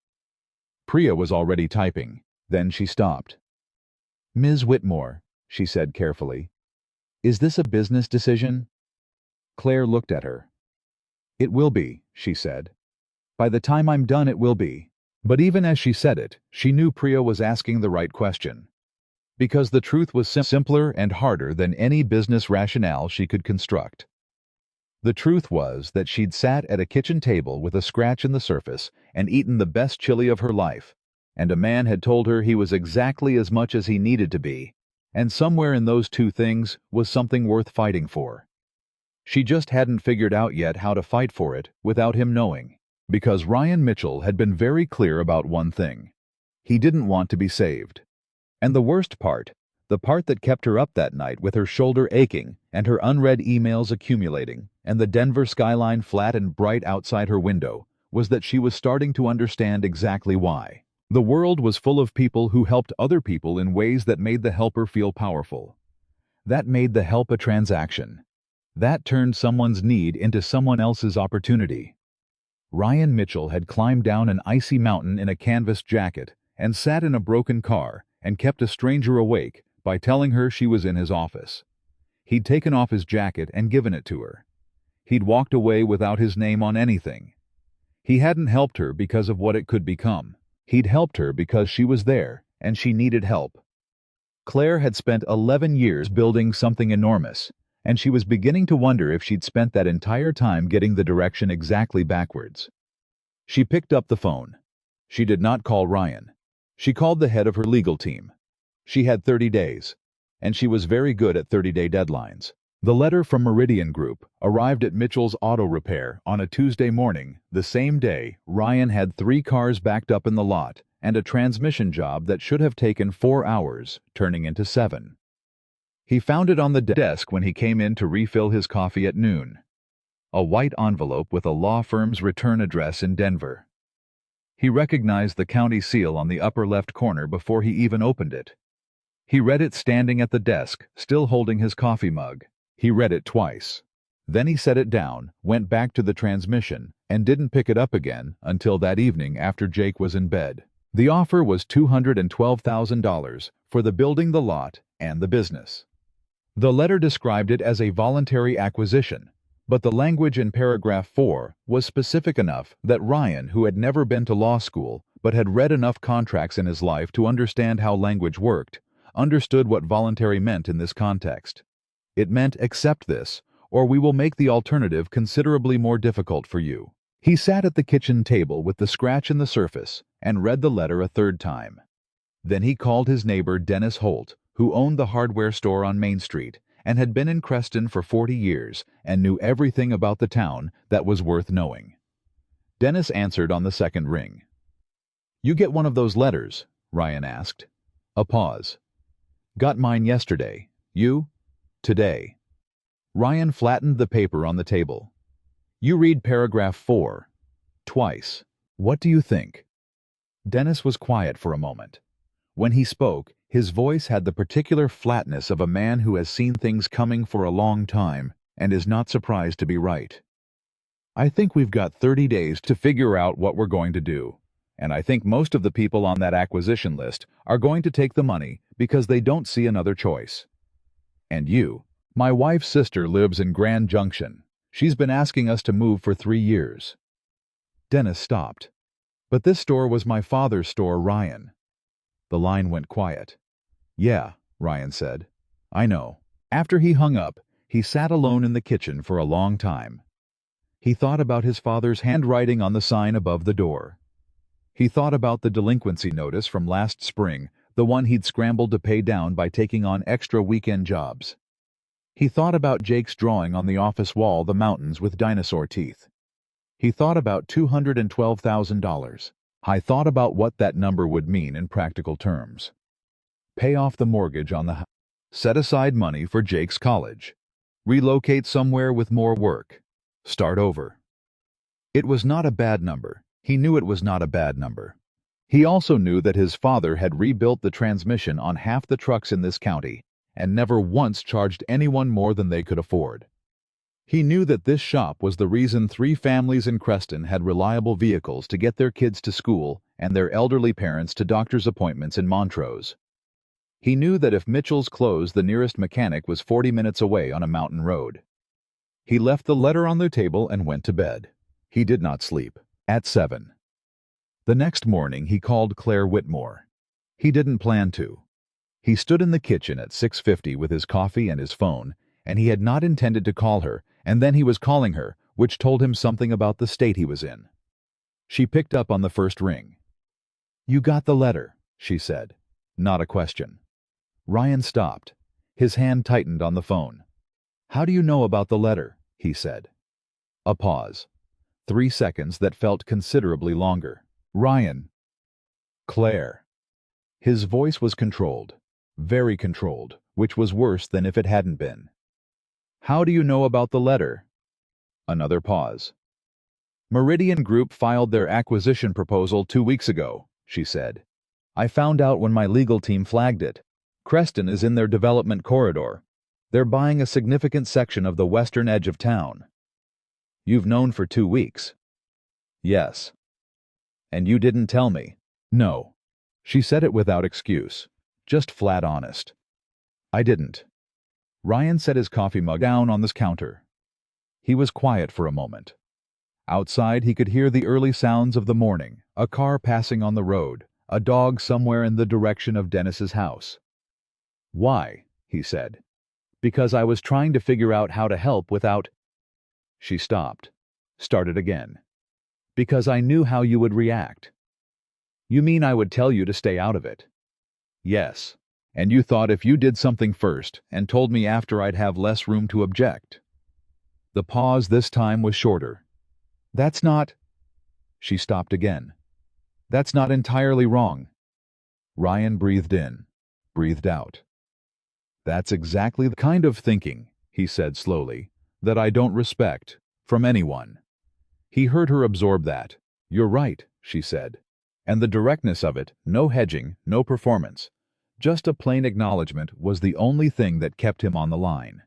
Priya was already typing. Then she stopped. "Ms. Whitmore," she said carefully, "is this a business decision?" Claire looked at her. "It will be," she said. "By the time I'm done, it will be." But even as she said it, she knew Priya was asking the right question. Because the truth was simpler and harder than any business rationale she could construct. The truth was that she'd sat at a kitchen table with a scratch in the surface and eaten the best chili of her life, and a man had told her he was exactly as much as he needed to be, and somewhere in those two things was something worth fighting for. She just hadn't figured out yet how to fight for it without him knowing, because Ryan Mitchell had been very clear about one thing. He didn't want to be saved. And the worst part, the part that kept her up that night with her shoulder aching and her unread emails accumulating and the Denver skyline flat and bright outside her window, was that she was starting to understand exactly why. The world was full of people who helped other people in ways that made the helper feel powerful. That made the help a transaction. That turned someone's need into someone else's opportunity. Ryan Mitchell had climbed down an icy mountain in a canvas jacket and sat in a broken car and kept a stranger awake by telling her she was in his office. He'd taken off his jacket and given it to her. He'd walked away without his name on anything. He hadn't helped her because of what it could become. He'd helped her because she was there and she needed help. Claire had spent 11 years building something enormous, and she was beginning to wonder if she'd spent that entire time getting the direction exactly backwards. She picked up the phone. She did not call Ryan. She called the head of her legal team. She had 30 days, and she was very good at 30-day deadlines. The letter from Meridian Group arrived at Mitchell's Auto Repair on a Tuesday morning, the same day Ryan had 3 cars backed up in the lot and a transmission job that should have taken 4 hours, turning into 7. He found it on the desk when he came in to refill his coffee at noon. A white envelope with a law firm's return address in Denver. He recognized the county seal on the upper left corner before he even opened it. He read it standing at the desk, still holding his coffee mug. He read it twice. Then he set it down, went back to the transmission, and didn't pick it up again until that evening after Jake was in bed. The offer was $212,000 for the building, the lot, and the business. The letter described it as a voluntary acquisition, but the language in paragraph 4 was specific enough that Ryan, who had never been to law school but had read enough contracts in his life to understand how language worked, understood what voluntary meant in this context. It meant accept this, or we will make the alternative considerably more difficult for you. He sat at the kitchen table with the scratch in the surface and read the letter a third time. Then he called his neighbor Dennis Holt, who owned the hardware store on Main Street and had been in Creston for 40 years and knew everything about the town that was worth knowing. Dennis answered on the second ring. "You get one of those letters?" Ryan asked. A pause. "Got mine yesterday. You?" "Today." Ryan flattened the paper on the table. You read paragraph 4. Twice. What do you think? Dennis was quiet for a moment. When he spoke, his voice had the particular flatness of a man who has seen things coming for a long time and is not surprised to be right. I think we've got 30 days to figure out what we're going to do, and I think most of the people on that acquisition list are going to take the money because they don't see another choice. And you, my wife's sister lives in Grand Junction. She's been asking us to move for 3 years. Dennis stopped. But this store was my father's store, Ryan. The line went quiet. Yeah, Ryan said. I know. After he hung up, he sat alone in the kitchen for a long time. He thought about his father's handwriting on the sign above the door. He thought about the delinquency notice from last spring, the one he'd scrambled to pay down by taking on extra weekend jobs. He thought about Jake's drawing on the office wall, the mountains with dinosaur teeth. He thought about $212,000. I thought about what that number would mean in practical terms. Pay off the mortgage on the house. Set aside money for Jake's college. Relocate somewhere with more work. Start over. It was not a bad number. He knew it was not a bad number. He also knew that his father had rebuilt the transmission on half the trucks in this county and never once charged anyone more than they could afford. He knew that this shop was the reason 3 families in Creston had reliable vehicles to get their kids to school and their elderly parents to doctor's appointments in Montrose. He knew that if Mitchell's closed, the nearest mechanic was 40 minutes away on a mountain road. He left the letter on the table and went to bed. He did not sleep. At 7. The next morning he called Claire Whitmore. He didn't plan to. He stood in the kitchen at 6:50 with his coffee and his phone, and he had not intended to call her, and then he was calling her, which told him something about the state he was in. She picked up on the first ring. You got the letter, she said. Not a question. Ryan stopped. His hand tightened on the phone. How do you know about the letter? He said. A pause. 3 seconds that felt considerably longer. Ryan. Claire. His voice was controlled. Very controlled, which was worse than if it hadn't been. How do you know about the letter? Another pause. Meridian Group filed their acquisition proposal 2 weeks ago, she said. I found out when my legal team flagged it. Creston is in their development corridor. They're buying a significant section of the western edge of town. You've known for 2 weeks. Yes. And you didn't tell me. No. She said it without excuse, just flat honest. I didn't. Ryan set his coffee mug down on the counter. He was quiet for a moment. Outside he could hear the early sounds of the morning, a car passing on the road, a dog somewhere in the direction of Dennis's house. Why? He said. Because I was trying to figure out how to help without... She stopped, started again. Because I knew how you would react. You mean I would tell you to stay out of it? Yes. And you thought if you did something first and told me after I'd have less room to object. The pause this time was shorter. That's not... She stopped again. That's not entirely wrong. Ryan breathed in, breathed out. That's exactly the kind of thinking, he said slowly, that I don't respect from anyone. He heard her absorb that. You're right, she said. And the directness of it, no hedging, no performance. Just a plain acknowledgement was the only thing that kept him on the line.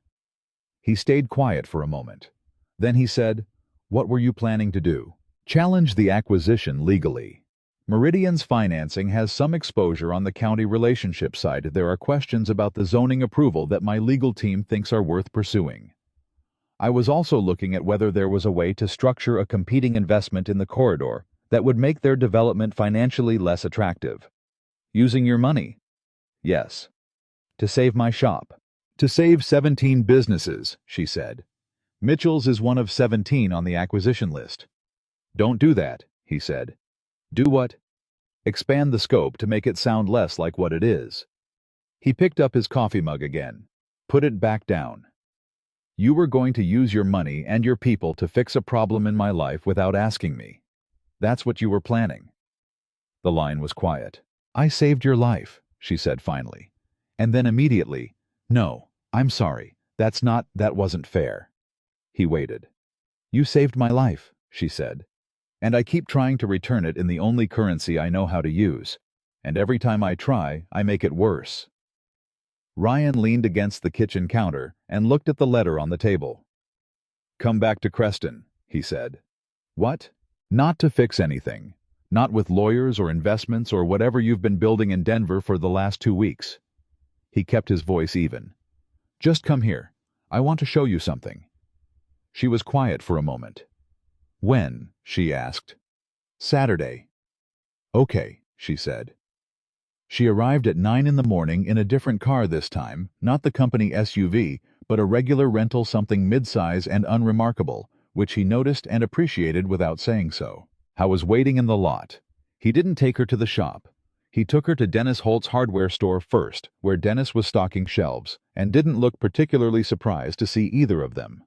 He stayed quiet for a moment. Then he said, What were you planning to do? Challenge the acquisition legally. Meridian's financing has some exposure on the county relationship side. There are questions about the zoning approval that my legal team thinks are worth pursuing. I was also looking at whether there was a way to structure a competing investment in the corridor that would make their development financially less attractive. Using your money? Yes. To save my shop. To save 17 businesses, she said. Mitchell's is one of 17 on the acquisition list. Don't do that, he said. Do what? Expand the scope to make it sound less like what it is. He picked up his coffee mug again, put it back down. You were going to use your money and your people to fix a problem in my life without asking me. That's what you were planning. The line was quiet. I saved your life, she said finally. And then immediately, no, I'm sorry, That wasn't fair. He waited. You saved my life, she said. And I keep trying to return it in the only currency I know how to use. And every time I try, I make it worse. Ryan leaned against the kitchen counter and looked at the letter on the table. Come back to Creston, he said. What? Not to fix anything. Not with lawyers or investments or whatever you've been building in Denver for the last 2 weeks. He kept his voice even. Just come here. I want to show you something. She was quiet for a moment. When? She asked. Saturday. Okay, she said. She arrived at 9 in the morning in a different car this time, not the company SUV, but a regular rental, something mid-size and unremarkable, which he noticed and appreciated without saying so. Howe was waiting in the lot. He didn't take her to the shop. He took her to Dennis Holt's hardware store first, where Dennis was stocking shelves, and didn't look particularly surprised to see either of them.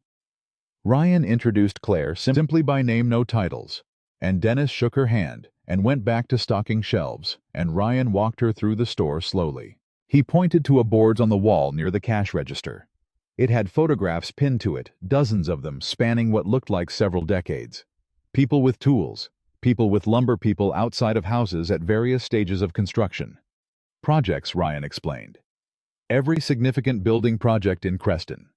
Ryan introduced Claire simply by name, no titles, and Dennis shook her hand and went back to stocking shelves, and Ryan walked her through the store slowly. He pointed to a board on the wall near the cash register. It had photographs pinned to it, dozens of them spanning what looked like several decades. People with tools, people with lumber, people outside of houses at various stages of construction. Projects, Ryan explained. Every significant building project in Creston.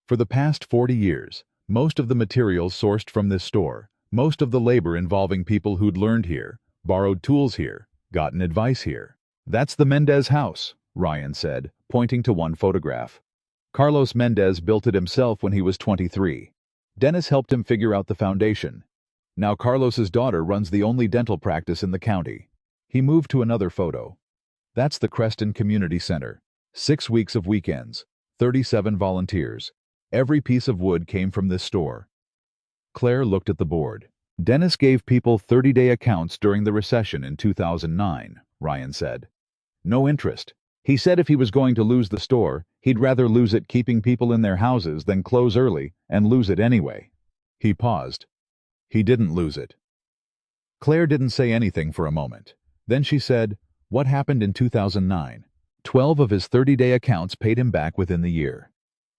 For the past 40 years, most of the materials sourced from this store, most of the labor involving people who'd learned here, borrowed tools here, gotten advice here. That's the Mendez house, Ryan said, pointing to one photograph. Carlos Mendez built it himself when he was 23. Dennis helped him figure out the foundation. Now Carlos's daughter runs the only dental practice in the county. He moved to another photo. That's the Creston Community Center. 6 weeks of weekends, 37 volunteers. Every piece of wood came from this store. Claire looked at the board. Dennis gave people 30-day accounts during the recession in 2009, Ryan said. No interest. He said if he was going to lose the store, he'd rather lose it keeping people in their houses than close early and lose it anyway. He paused. He didn't lose it. Claire didn't say anything for a moment. Then she said, what happened in 2009? 12 of his 30-day accounts paid him back within the year.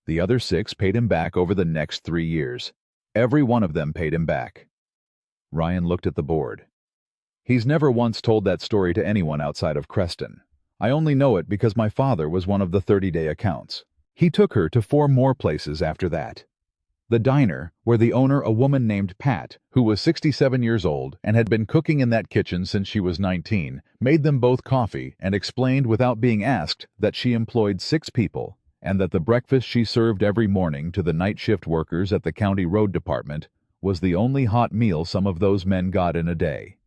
The other 6 paid him back over the next 3 years. Every one of them paid him back. Ryan looked at the board. He's never once told that story to anyone outside of Creston. I only know it because my father was one of the 30-day accounts. He took her to 4 more places after that. The diner, where the owner, a woman named Pat, who was 67 years old and had been cooking in that kitchen since she was 19, made them both coffee and explained without being asked that she employed 6 people and that the breakfast she served every morning to the night shift workers at the county road department was the only hot meal some of those men got in a day.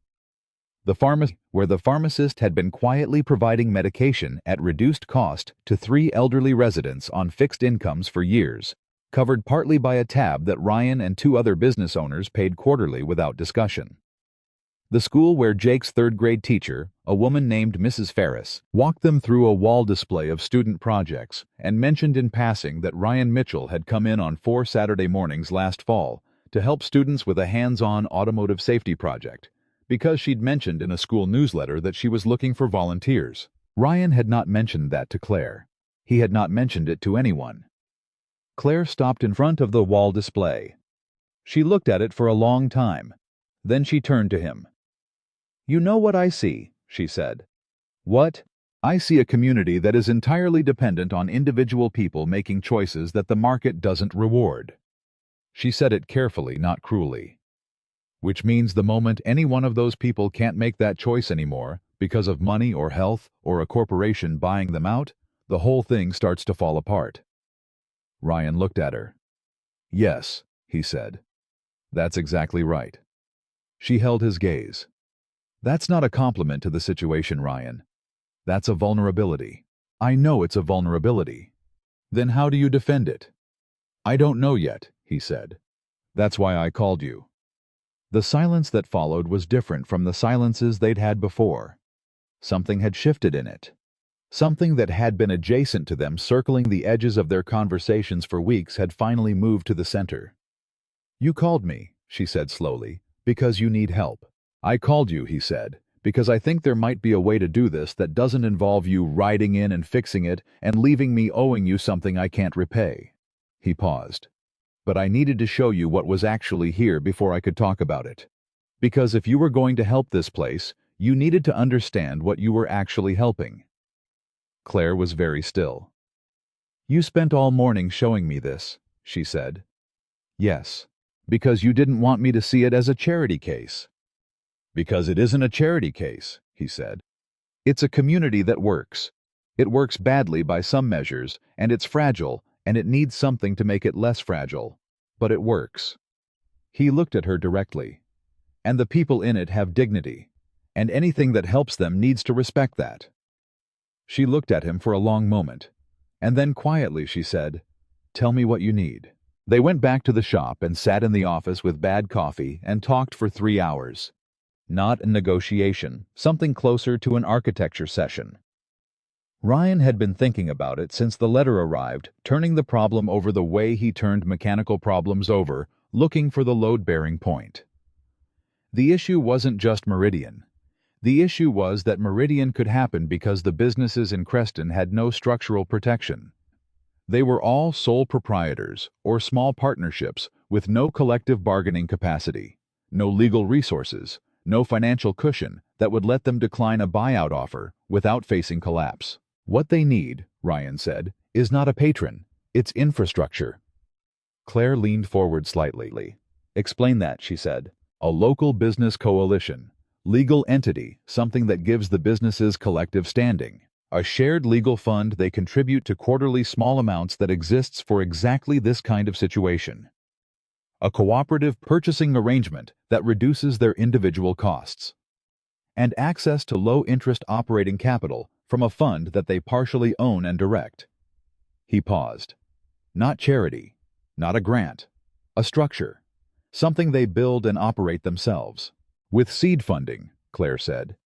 The pharmacy, where the pharmacist had been quietly providing medication at reduced cost to 3 elderly residents on fixed incomes for years, covered partly by a tab that Ryan and 2 other business owners paid quarterly without discussion. The school where Jake's 3rd-grade teacher, a woman named Mrs. Ferris, walked them through a wall display of student projects and mentioned in passing that Ryan Mitchell had come in on 4 Saturday mornings last fall to help students with a hands-on automotive safety project, because she'd mentioned in a school newsletter that she was looking for volunteers. Ryan had not mentioned that to Claire. He had not mentioned it to anyone. Claire stopped in front of the wall display. She looked at it for a long time. Then she turned to him. You know what I see, she said. What? I see a community that is entirely dependent on individual people making choices that the market doesn't reward. She said it carefully, not cruelly. Which means the moment any one of those people can't make that choice anymore, because of money or health or a corporation buying them out, the whole thing starts to fall apart. Ryan looked at her. Yes, he said. That's exactly right. She held his gaze. That's not a compliment to the situation, Ryan. That's a vulnerability. I know it's a vulnerability. Then how do you defend it? I don't know yet, he said. That's why I called you. The silence that followed was different from the silences they'd had before. Something had shifted in it. Something that had been adjacent to them, circling the edges of their conversations for weeks, had finally moved to the center. You called me, she said slowly, because you need help. I called you, he said, because I think there might be a way to do this that doesn't involve you riding in and fixing it and leaving me owing you something I can't repay." He paused. "But I needed to show you what was actually here before I could talk about it. Because if you were going to help this place, you needed to understand what you were actually helping." Claire was very still. "You spent all morning showing me this," she said. "Yes, because you didn't want me to see it as a charity case." "Because it isn't a charity case," he said. "It's a community that works. It works badly by some measures, and it's fragile, and it needs something to make it less fragile. But it works." He looked at her directly. "And the people in it have dignity, and anything that helps them needs to respect that." She looked at him for a long moment, and then quietly she said, "Tell me what you need." They went back to the shop and sat in the office with bad coffee and talked for 3 hours. Not a negotiation, something closer to an architecture session. Ryan had been thinking about it since the letter arrived, turning the problem over the way he turned mechanical problems over, looking for the load-bearing point. The issue wasn't just Meridian. The issue was that Meridian could happen because the businesses in Creston had no structural protection. They were all sole proprietors or small partnerships with no collective bargaining capacity, no legal resources, no financial cushion that would let them decline a buyout offer without facing collapse. What they need, Ryan said, is not a patron, it's infrastructure. Claire leaned forward slightly. "Explain that," she said. "A local business coalition. Legal entity, something that gives the businesses collective standing. A shared legal fund they contribute to quarterly small amounts that exists for exactly this kind of situation. A cooperative purchasing arrangement that reduces their individual costs. And access to low-interest operating capital from a fund that they partially own and direct." He paused. "Not charity, not a grant, a structure. Something they build and operate themselves. With seed funding," Claire said.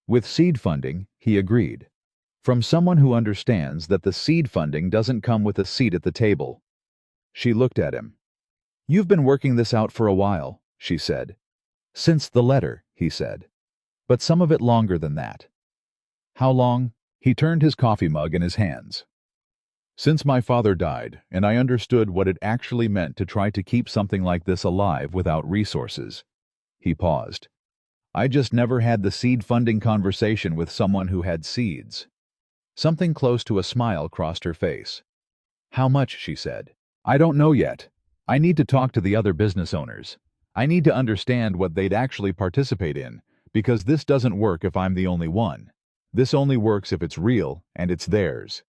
"With seed funding," he agreed. "From someone who understands that the seed funding doesn't come with a seat at the table." She looked at him. "You've been working this out for a while," she said. "Since the letter," he said. "But some of it longer than that." "How long?" He turned his coffee mug in his hands. "Since my father died, and I understood what it actually meant to try to keep something like this alive without resources." He paused. "I just never had the seed funding conversation with someone who had seeds." Something close to a smile crossed her face. "How much?" she said. "I don't know yet. I need to talk to the other business owners. I need to understand what they'd actually participate in, because this doesn't work if I'm the only one. This only works if it's real and it's theirs."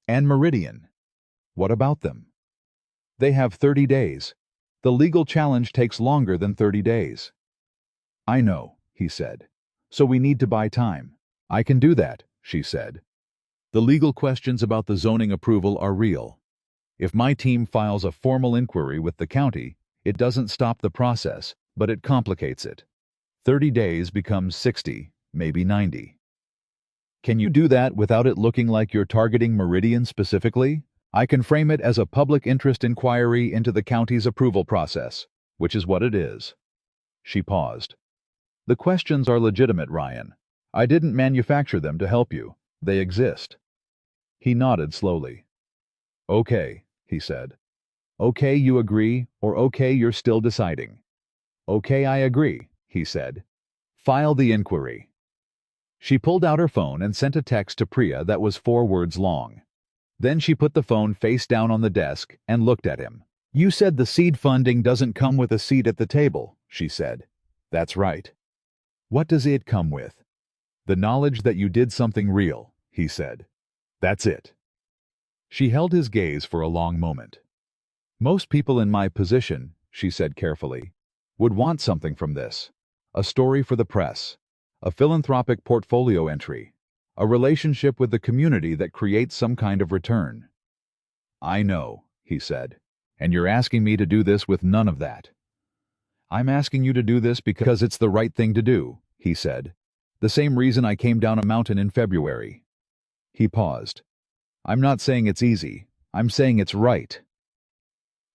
"And Meridian? What about them?" "They have 30 days. The legal challenge takes longer than 30 days." "I know," he said. "So we need to buy time." "I can do that," she said. "The legal questions about the zoning approval are real. If my team files a formal inquiry with the county, it doesn't stop the process, but it complicates it. 30 days becomes 60, maybe 90. Can you do that without it looking like you're targeting Meridian specifically? I can frame it as a public interest inquiry into the county's approval process, which is what it is." She paused. "The questions are legitimate, Ryan. I didn't manufacture them to help you. They exist." He nodded slowly. "Okay," he said. "Okay, you agree, or okay, you're still deciding." "Okay, I agree," he said. "File the inquiry." She pulled out her phone and sent a text to Priya that was 4 words long. Then she put the phone face down on the desk and looked at him. "You said the seed funding doesn't come with a seat at the table," she said. "That's right." "What does it come with?" "The knowledge that you did something real," he said. "That's it." She held his gaze for a long moment. "Most people in my position," she said carefully, "would want something from this. A story for the press. A philanthropic portfolio entry. A relationship with the community that creates some kind of return." "I know," he said. "And you're asking me to do this with none of that." "I'm asking you to do this because it's the right thing to do," he said. "The same reason I came down a mountain in February." He paused. "I'm not saying it's easy. I'm saying it's right."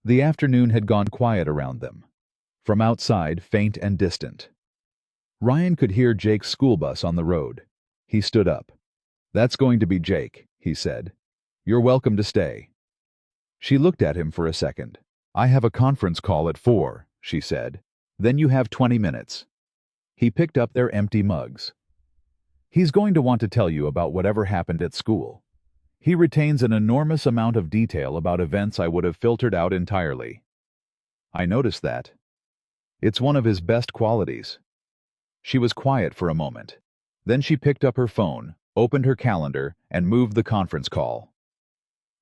The afternoon had gone quiet around them. From outside, faint and distant. Ryan could hear Jake's school bus on the road. He stood up. "That's going to be Jake," he said. "You're welcome to stay." She looked at him for a second. "I have a conference call at 4, she said. "Then you have 20 minutes. He picked up their empty mugs. "He's going to want to tell you about whatever happened at school. He retains an enormous amount of detail about events I would have filtered out entirely." "I noticed that. It's one of his best qualities." She was quiet for a moment. Then she picked up her phone, opened her calendar, and moved the conference call.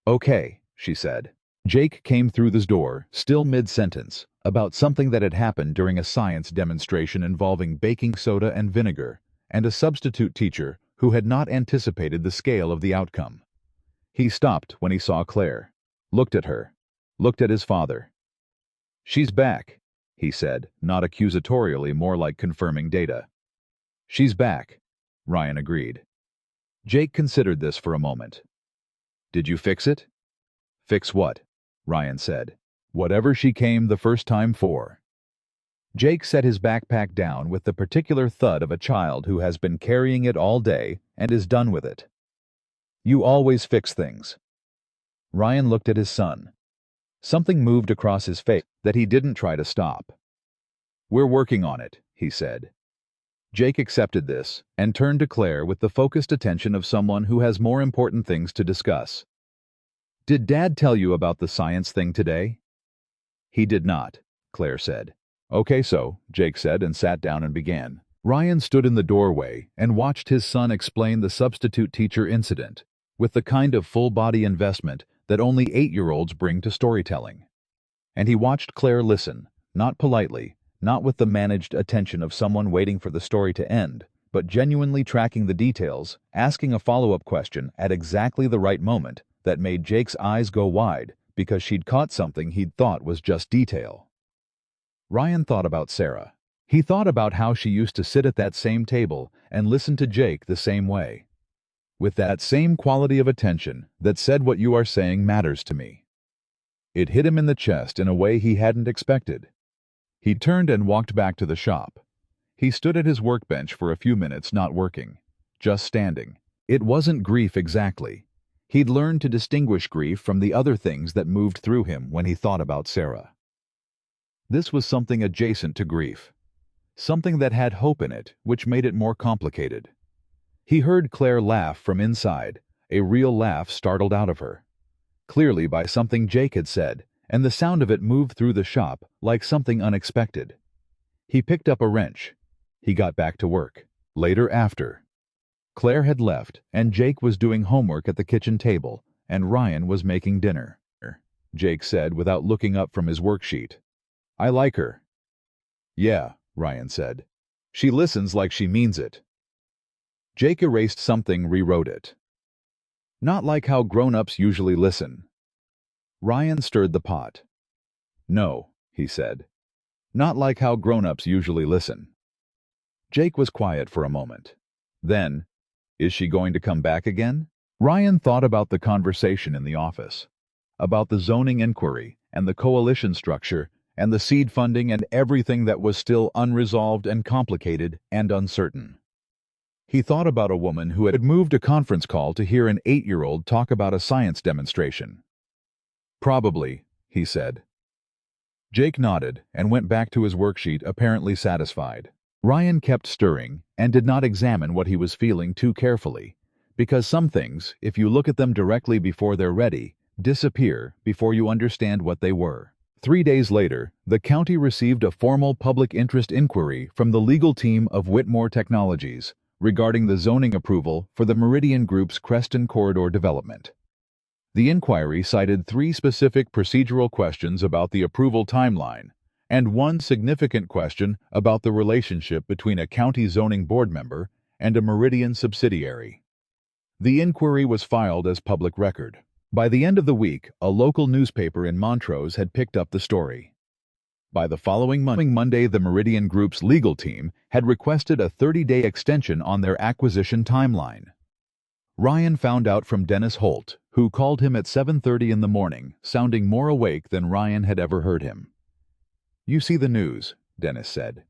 "Okay," she said. Jake came through the door, still mid-sentence, about something that had happened during a science demonstration involving baking soda and vinegar, and a substitute teacher who had not anticipated the scale of the outcome. He stopped when he saw Claire, looked at her, looked at his father. "She's back," he said, not accusatorially, more like confirming data. "She's back," Ryan agreed. Jake considered this for a moment. "Did you fix it?" "Fix what?" Ryan said. "Whatever she came the first time for." Jake set his backpack down with the particular thud of a child who has been carrying it all day and is done with it. "You always fix things." Ryan looked at his son. Something moved across his face that he didn't try to stop. "We're working on it," he said. Jake accepted this and turned to Claire with the focused attention of someone who has more important things to discuss. "Did Dad tell you about the science thing today?" "He did not," Claire said. "Okay, so," Jake said and sat down and began. Ryan stood in the doorway and watched his son explain the substitute teacher incident, with the kind of full-body investment that only 8-year-olds bring to storytelling. And he watched Claire listen, not politely, not with the managed attention of someone waiting for the story to end, but genuinely tracking the details, asking a follow-up question at exactly the right moment that made Jake's eyes go wide because she'd caught something he'd thought was just detail. Ryan thought about Sarah. He thought about how she used to sit at that same table and listen to Jake the same way, with that same quality of attention that said, "What you are saying matters to me." It hit him in the chest in a way he hadn't expected. He turned and walked back to the shop. He stood at his workbench for a few minutes, not working, just standing. It wasn't grief exactly. He'd learned to distinguish grief from the other things that moved through him when he thought about Sarah. This was something adjacent to grief. Something that had hope in it, which made it more complicated. He heard Claire laugh from inside, a real laugh startled out of her. Clearly by something Jake had said, and the sound of it moved through the shop like something unexpected. He picked up a wrench. He got back to work. Later after. Claire had left, and Jake was doing homework at the kitchen table, and Ryan was making dinner. Jake said without looking up from his worksheet. "I like her." "Yeah," Ryan said. "She listens like she means it." Jake erased something, rewrote it. "Not like how grown-ups usually listen." Ryan stirred the pot. "No," he said. "Not like how grown-ups usually listen." Jake was quiet for a moment. Then, "Is she going to come back again?" Ryan thought about the conversation in the office, about the zoning inquiry and the coalition structure and the seed funding and everything that was still unresolved and complicated and uncertain. He thought about a woman who had moved a conference call to hear an 8-year-old talk about a science demonstration. "Probably," he said. Jake nodded and went back to his worksheet, apparently satisfied. Ryan kept stirring and did not examine what he was feeling too carefully, because some things, if you look at them directly before they're ready, disappear before you understand what they were. 3 days later, the county received a formal public interest inquiry from the legal team of Whitmore Technologies regarding the zoning approval for the Meridian Group's Creston Corridor development. The inquiry cited 3 specific procedural questions about the approval timeline and 1 significant question about the relationship between a county zoning board member and a Meridian subsidiary. The inquiry was filed as public record. By the end of the week, a local newspaper in Montrose had picked up the story. By the following Monday, the Meridian Group's legal team had requested a 30-day extension on their acquisition timeline. Ryan found out from Dennis Holt, who called him at 7:30 in the morning, sounding more awake than Ryan had ever heard him. "You see the news," Dennis said.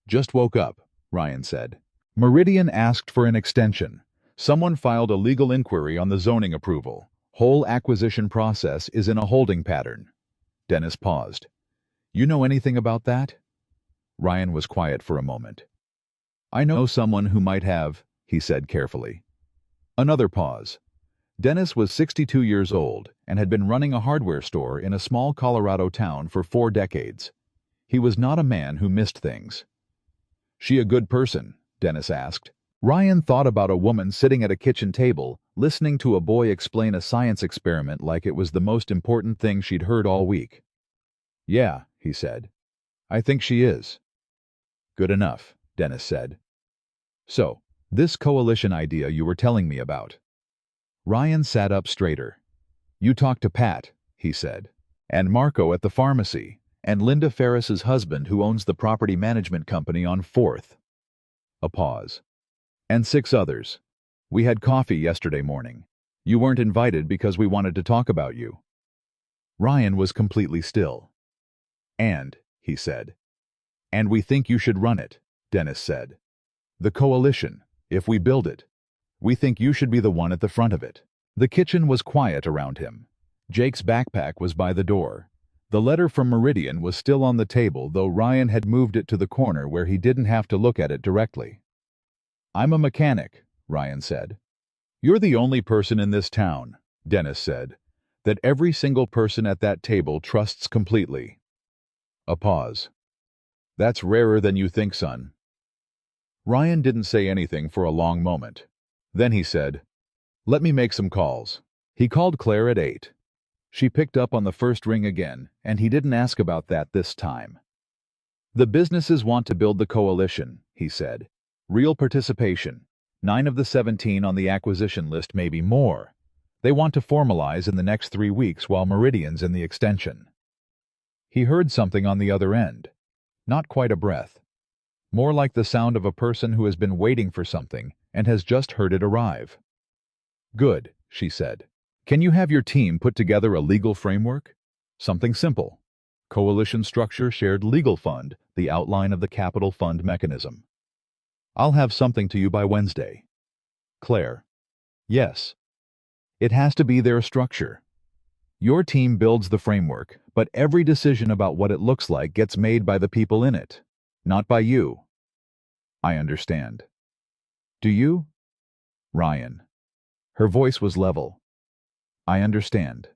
"Just woke up. Ryan said. Meridian asked for an extension. Someone filed a legal inquiry on the zoning approval. Whole acquisition process is in a holding pattern. Dennis paused. You know anything about that? Ryan was quiet for a moment. I know someone who might have, he said carefully. Another pause. Dennis was 62 years old and had been running a hardware store in a small Colorado town for 4 decades. He was not a man who missed things. She a good person? Dennis asked. Ryan thought about a woman sitting at a kitchen table, listening to a boy explain a science experiment like it was the most important thing she'd heard all week. Yeah, he said. I think she is. Good enough, Dennis said. So, this coalition idea you were telling me about. Ryan sat up straighter. You talked to Pat, he said, and Marco at the pharmacy, and Linda Ferris's husband who owns the property management company on 4th. A pause. And 6 others. We had coffee yesterday morning. You weren't invited because we wanted to talk about you. Ryan was completely still. And, he said. And we think you should run it, Dennis said. The coalition, if we build it. We think you should be the one at the front of it. The kitchen was quiet around him. Jake's backpack was by the door. The letter from Meridian was still on the table, though Ryan had moved it to the corner where he didn't have to look at it directly. I'm a mechanic, Ryan said. You're the only person in this town, Dennis said, that every single person at that table trusts completely. A pause. That's rarer than you think, son. Ryan didn't say anything for a long moment. Then he said, Let me make some calls. He called Claire at 8. She picked up on the first ring again, and he didn't ask about that this time. The businesses want to build the coalition, he said. Real participation. 9 of the 17 on the acquisition list, maybe more. They want to formalize in the next 3 weeks while Meridian's in the extension. He heard something on the other end. Not quite a breath. More like the sound of a person who has been waiting for something and has just heard it arrive. Good, she said. Can you have your team put together a legal framework? Something simple. Coalition structure, shared legal fund, the outline of the capital fund mechanism. I'll have something to you by Wednesday. Claire. Yes. It has to be their structure. Your team builds the framework, but every decision about what it looks like gets made by the people in it, not by you. I understand. Do you? Ryan. Her voice was level. I understand.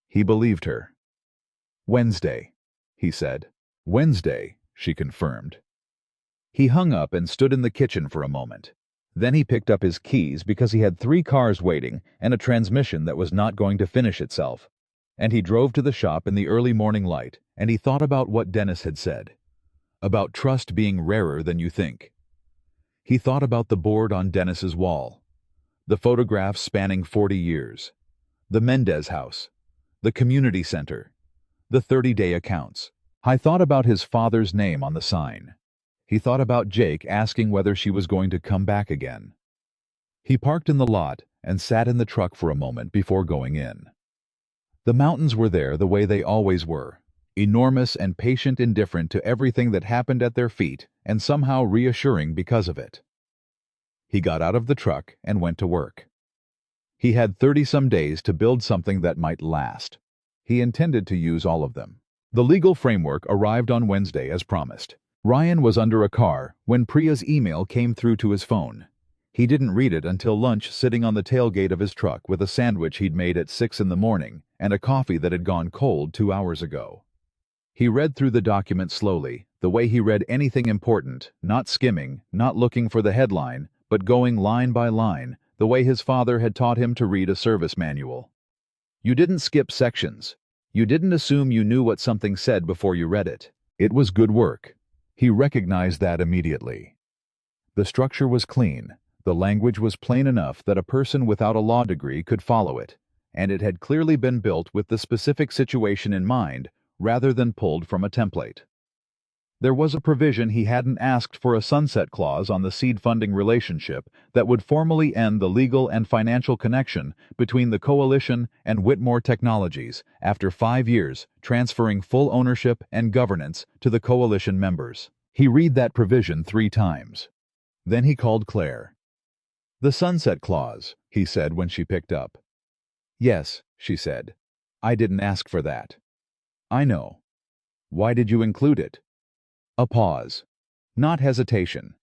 He believed her. Wednesday, he said. Wednesday, she confirmed. He hung up and stood in the kitchen for a moment. Then he picked up his keys because he had 3 cars waiting and a transmission that was not going to finish itself. And he drove to the shop in the early morning light, and he thought about what Dennis had said. About trust being rarer than you think. He thought about the board on Dennis's wall. The photographs spanning 40 years. The Mendez house. The community center. The 30-day accounts. I thought about his father's name on the sign. He thought about Jake asking whether she was going to come back again. He parked in the lot and sat in the truck for a moment before going in. The mountains were there the way they always were, enormous and patient, indifferent to everything that happened at their feet, and somehow reassuring because of it. He got out of the truck and went to work. He had 30-some days to build something that might last. He intended to use all of them. The legal framework arrived on Wednesday as promised. Ryan was under a car when Priya's email came through to his phone. He didn't read it until lunch, sitting on the tailgate of his truck with a sandwich he'd made at 6 in the morning and a coffee that had gone cold 2 hours ago. He read through the document slowly, the way he read anything important, not skimming, not looking for the headline, but going line by line, the way his father had taught him to read a service manual. You didn't skip sections. You didn't assume you knew what something said before you read it. It was good work. He recognized that immediately. The structure was clean. The language was plain enough that a person without a law degree could follow it, and it had clearly been built with the specific situation in mind rather than pulled from a template. There was a provision he hadn't asked for, a sunset clause on the seed funding relationship that would formally end the legal and financial connection between the coalition and Whitmore Technologies after 5 years, transferring full ownership and governance to the coalition members. He read that provision 3 times. Then he called Claire. "The sunset clause," he said when she picked up. "Yes," she said. "I didn't ask for that." "I know. Why did you include it?" A pause. Not hesitation.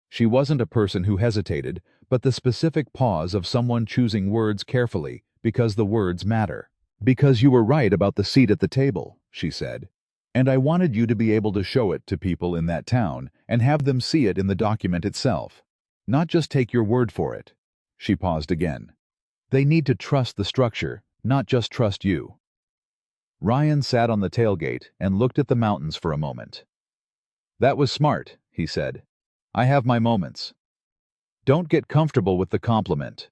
She wasn't a person who hesitated, but the specific pause of someone choosing words carefully because the words matter. "Because you were right about the seat at the table," she said. "And I wanted you to be able to show it to people in that town and have them see it in the document itself. Not just take your word for it." She paused again. "They need to trust the structure, not just trust you." Ryan sat on the tailgate and looked at the mountains for a moment. "That was smart," he said. "I have my moments." "Don't get comfortable with the compliment."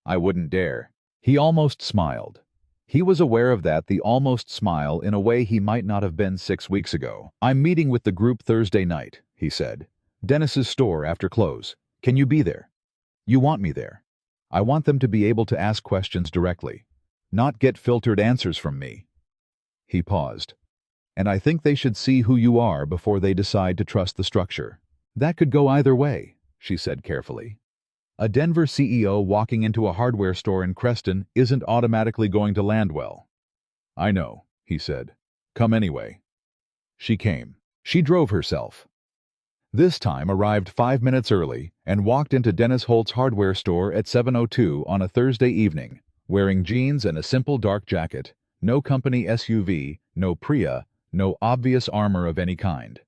"I wouldn't dare." He almost smiled. He was aware of the almost smile in a way he might not have been 6 weeks ago. "I'm meeting with the group Thursday night," he said. "Dennis's store after close. Can you be there?" "You want me there?" "I want them to be able to ask questions directly, not get filtered answers from me." He paused. "And I think they should see who you are before they decide to trust the structure." "That could go either way," she said carefully. "A Denver CEO walking into a hardware store in Creston isn't automatically going to land well." "I know," he said. "Come anyway." She came. She drove herself. This time arrived 5 minutes early and walked into Dennis Holt's hardware store at 7:02 on a Thursday evening, wearing jeans and a simple dark jacket, no company SUV, no Priya, no obvious armor of any kind.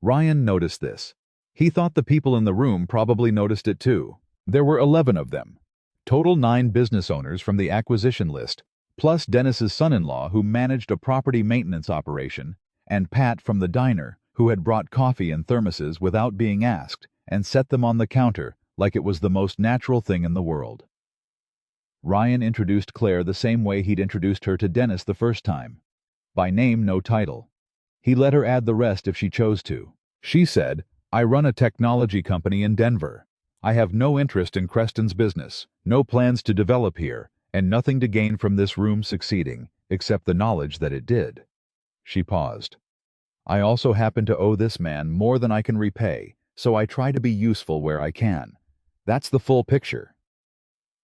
Ryan noticed this. He thought the people in the room probably noticed it too. There were 11 of them. Total 9 business owners from the acquisition list, plus Dennis's son-in-law who managed a property maintenance operation, and Pat from the diner who had brought coffee in thermoses without being asked and set them on the counter like it was the most natural thing in the world. Ryan introduced Claire the same way he'd introduced her to Dennis the first time. By name, no title. He let her add the rest if she chose to. She said, "I run a technology company in Denver. I have no interest in Creston's business, no plans to develop here, and nothing to gain from this room succeeding, except the knowledge that it did." She paused. "I also happen to owe this man more than I can repay, so I try to be useful where I can. That's the full picture."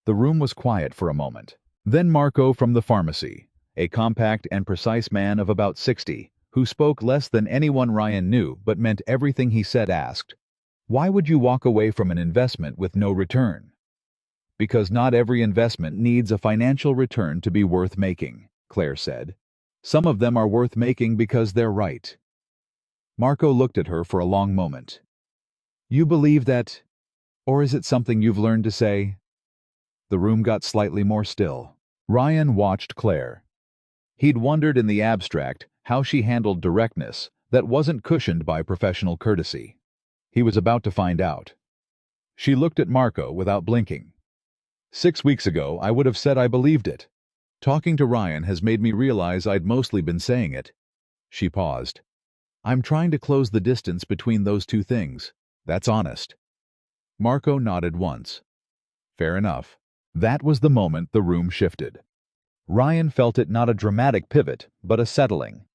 The room was quiet for a moment. Then Marco from the pharmacy, a compact and precise man of about 60, who spoke less than anyone Ryan knew but meant everything he said, asked, "Why would you walk away from an investment with no return?" "Because not every investment needs a financial return to be worth making," Claire said. "Some of them are worth making because they're right." Marco looked at her for a long moment. "You believe that? Or is it something you've learned to say?" The room got slightly more still. Ryan watched Claire. He'd wondered in the abstract how she handled directness that wasn't cushioned by professional courtesy. He was about to find out. She looked at Marco without blinking. 6 weeks ago, I would have said I believed it. Talking to Ryan has made me realize I'd mostly been saying it." She paused. "I'm trying to close the distance between those two things. That's honest." Marco nodded once. "Fair enough." That was the moment the room shifted. Ryan felt it not a dramatic pivot, but a settling.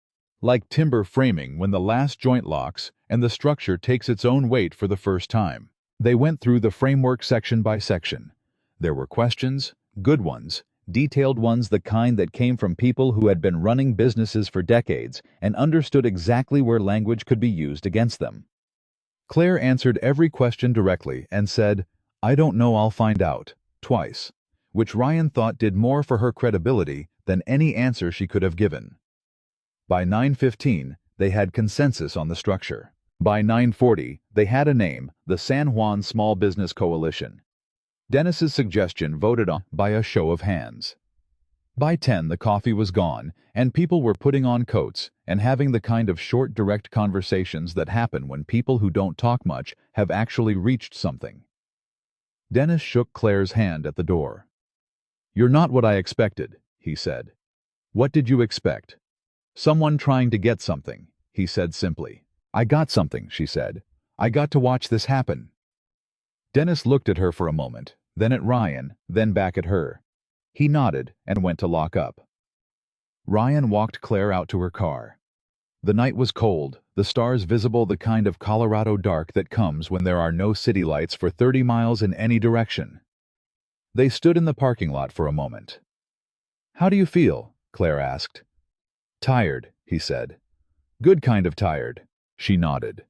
Like timber framing when the last joint locks and the structure takes its own weight for the first time. They went through the framework section by section. There were questions, good ones, detailed ones, the kind that came from people who had been running businesses for decades and understood exactly where language could be used against them. Claire answered every question directly and said, "I don't know, I'll find out," twice, which Ryan thought did more for her credibility than any answer she could have given. By 9:15, they had consensus on the structure. By 9:40, they had a name, the San Juan Small Business Coalition. Dennis's suggestion voted on by a show of hands. By 10, the coffee was gone, and people were putting on coats and having the kind of short, direct conversations that happen when people who don't talk much have actually reached something. Dennis shook Claire's hand at the door. "You're not what I expected," he said. "What did you expect?" "Someone trying to get something," he said simply. "I got something," she said. "I got to watch this happen." Dennis looked at her for a moment, then at Ryan, then back at her. He nodded and went to lock up. Ryan walked Claire out to her car. The night was cold, the stars visible, the kind of Colorado dark that comes when there are no city lights for 30 miles in any direction. They stood in the parking lot for a moment. "How do you feel?" Claire asked. "Tired," he said. "Good kind of tired." She nodded.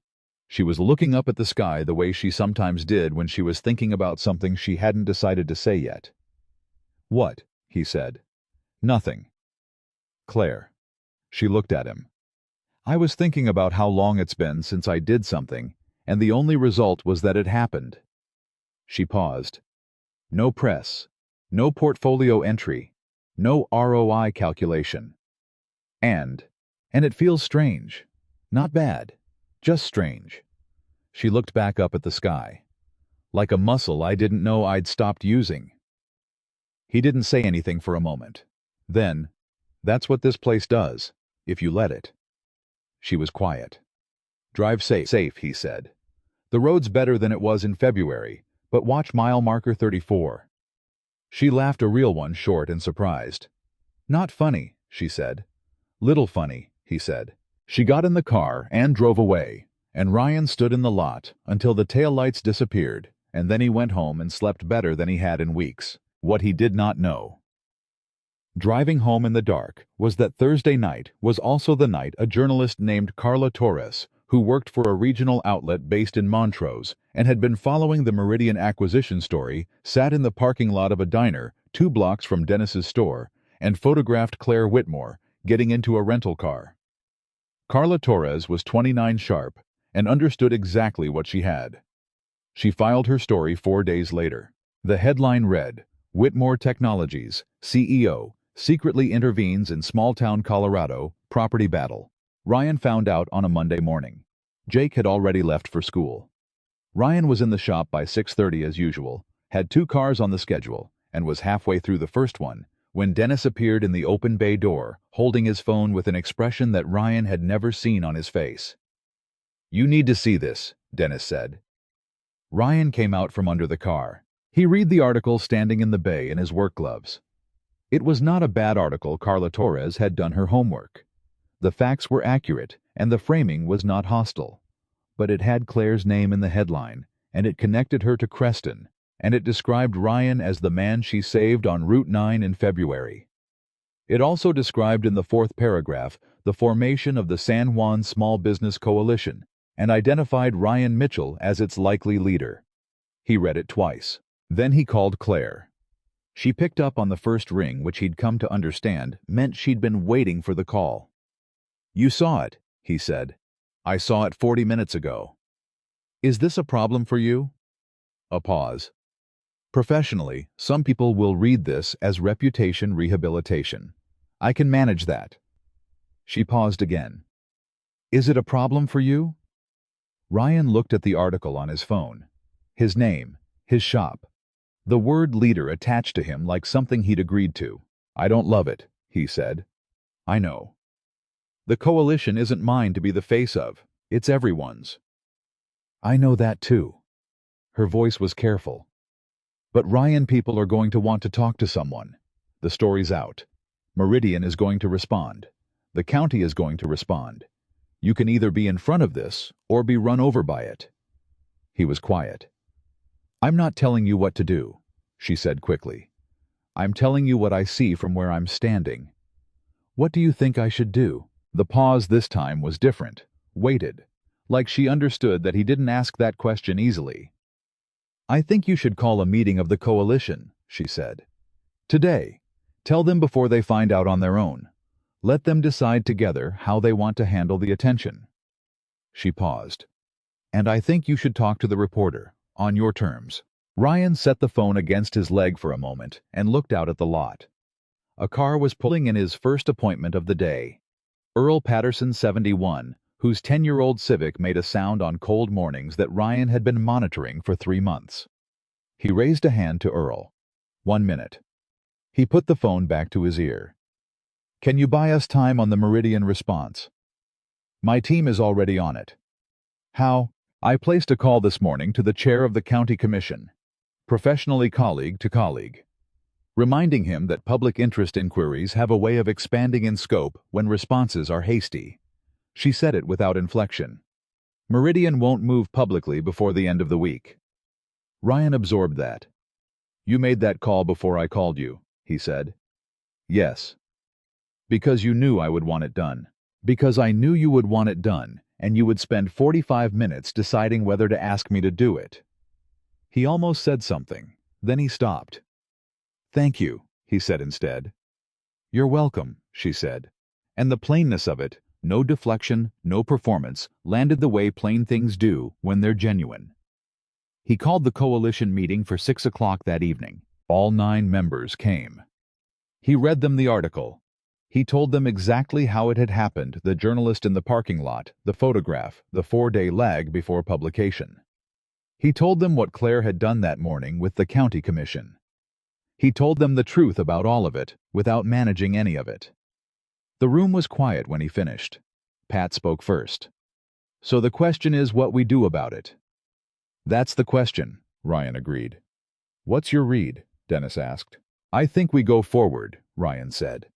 She was looking up at the sky the way she sometimes did when she was thinking about something she hadn't decided to say yet. "What?" he said. "Nothing." "Claire." She looked at him. "I was thinking about how long it's been since I did something, and the only result was that it happened." She paused. No press, no portfolio entry, no ROI calculation. And it feels strange. Not bad, just strange. She looked back up at the sky. Like a muscle I didn't know I'd stopped using. He didn't say anything for a moment. Then, "That's what this place does, if you let it." She was quiet. "Drive safe," he said. "The road's better than it was in February, but watch mile marker 34. She laughed, a real one, short and surprised. "Not funny," she said. "Little funny," he said. She got in the car and drove away, and Ryan stood in the lot until the taillights disappeared, and then he went home and slept better than he had in weeks. What he did not know. Driving home in the dark was that Thursday night was also the night a journalist named Carla Torres, who worked for a regional outlet based in Montrose and had been following the Meridian acquisition story, sat in the parking lot of a diner 2 blocks from Dennis's store and photographed Claire Whitmore getting into a rental car. Carla Torres was 29 sharp and understood exactly what she had. She filed her story 4 days later. The headline read, "Whitmore Technologies, CEO, secretly intervenes in small-town Colorado, property battle." Ryan found out on a Monday morning. Jake had already left for school. Ryan was in the shop by 6:30 as usual, had 2 cars on the schedule, and was halfway through the first one when Dennis appeared in the open bay door, holding his phone with an expression that Ryan had never seen on his face. "You need to see this," Dennis said. Ryan came out from under the car. He read the article standing in the bay in his work gloves. It was not a bad article. Carla Torres had done her homework. The facts were accurate, and the framing was not hostile. But it had Claire's name in the headline, and it connected her to Creston, and it described Ryan as the man she saved on Route 9 in February. It also described in the 4th paragraph the formation of the San Juan Small Business Coalition, and identified Ryan Mitchell as its likely leader. He read it twice. Then he called Claire. She picked up on the first ring, which he'd come to understand meant she'd been waiting for the call. "You saw it," he said. "I saw it 40 minutes ago. Is this a problem for you?" A pause. "Professionally, some people will read this as reputation rehabilitation. I can manage that." She paused again. "Is it a problem for you?" Ryan looked at the article on his phone. His name, his shop. The word leader attached to him like something he'd agreed to. "I don't love it," he said. "I know. The coalition isn't mine to be the face of. It's everyone's." "I know that too." Her voice was careful. "But Ryan, people are going to want to talk to someone. The story's out. Meridian is going to respond. The county is going to respond. You can either be in front of this or be run over by it." He was quiet. "I'm not telling you what to do," she said quickly. "I'm telling you what I see from where I'm standing. What do you think I should do?" The pause this time was different, weighted, like she understood that he didn't ask that question easily. "I think you should call a meeting of the coalition," she said. "Today. Tell them before they find out on their own. Let them decide together how they want to handle the attention." She paused. "And I think you should talk to the reporter, on your terms." Ryan set the phone against his leg for a moment and looked out at the lot. A car was pulling in, his first appointment of the day. Earl Patterson, 71, whose 10-year-old Civic made a sound on cold mornings that Ryan had been monitoring for 3 months. He raised a hand to Earl. 1 minute. He put the phone back to his ear. "Can you buy us time on the Meridian response?" "My team is already on it." "How?" "I placed a call this morning to the chair of the county commission, professionally colleague to colleague, reminding him that public interest inquiries have a way of expanding in scope when responses are hasty." She said it without inflection. Meridian won't move publicly before the end of the week. Ryan absorbed that. You made that call before I called you, he said. Yes. Because you knew I would want it done. Because I knew you would want it done, and you would spend 45 minutes deciding whether to ask me to do it. He almost said something, then he stopped. Thank you, he said instead. You're welcome, she said. And the plainness of it, no deflection, no performance, landed the way plain things do when they're genuine. He called the coalition meeting for 6 o'clock that evening. All 9 members came. He read them the article. He told them exactly how it had happened, the journalist in the parking lot, the photograph, the 4-day lag before publication. He told them what Claire had done that morning with the county commission. He told them the truth about all of it, without managing any of it. The room was quiet when he finished. Pat spoke first. So the question is what we do about it. That's the question, Ryan agreed. What's your read? Dennis asked. I think we go forward, Ryan said.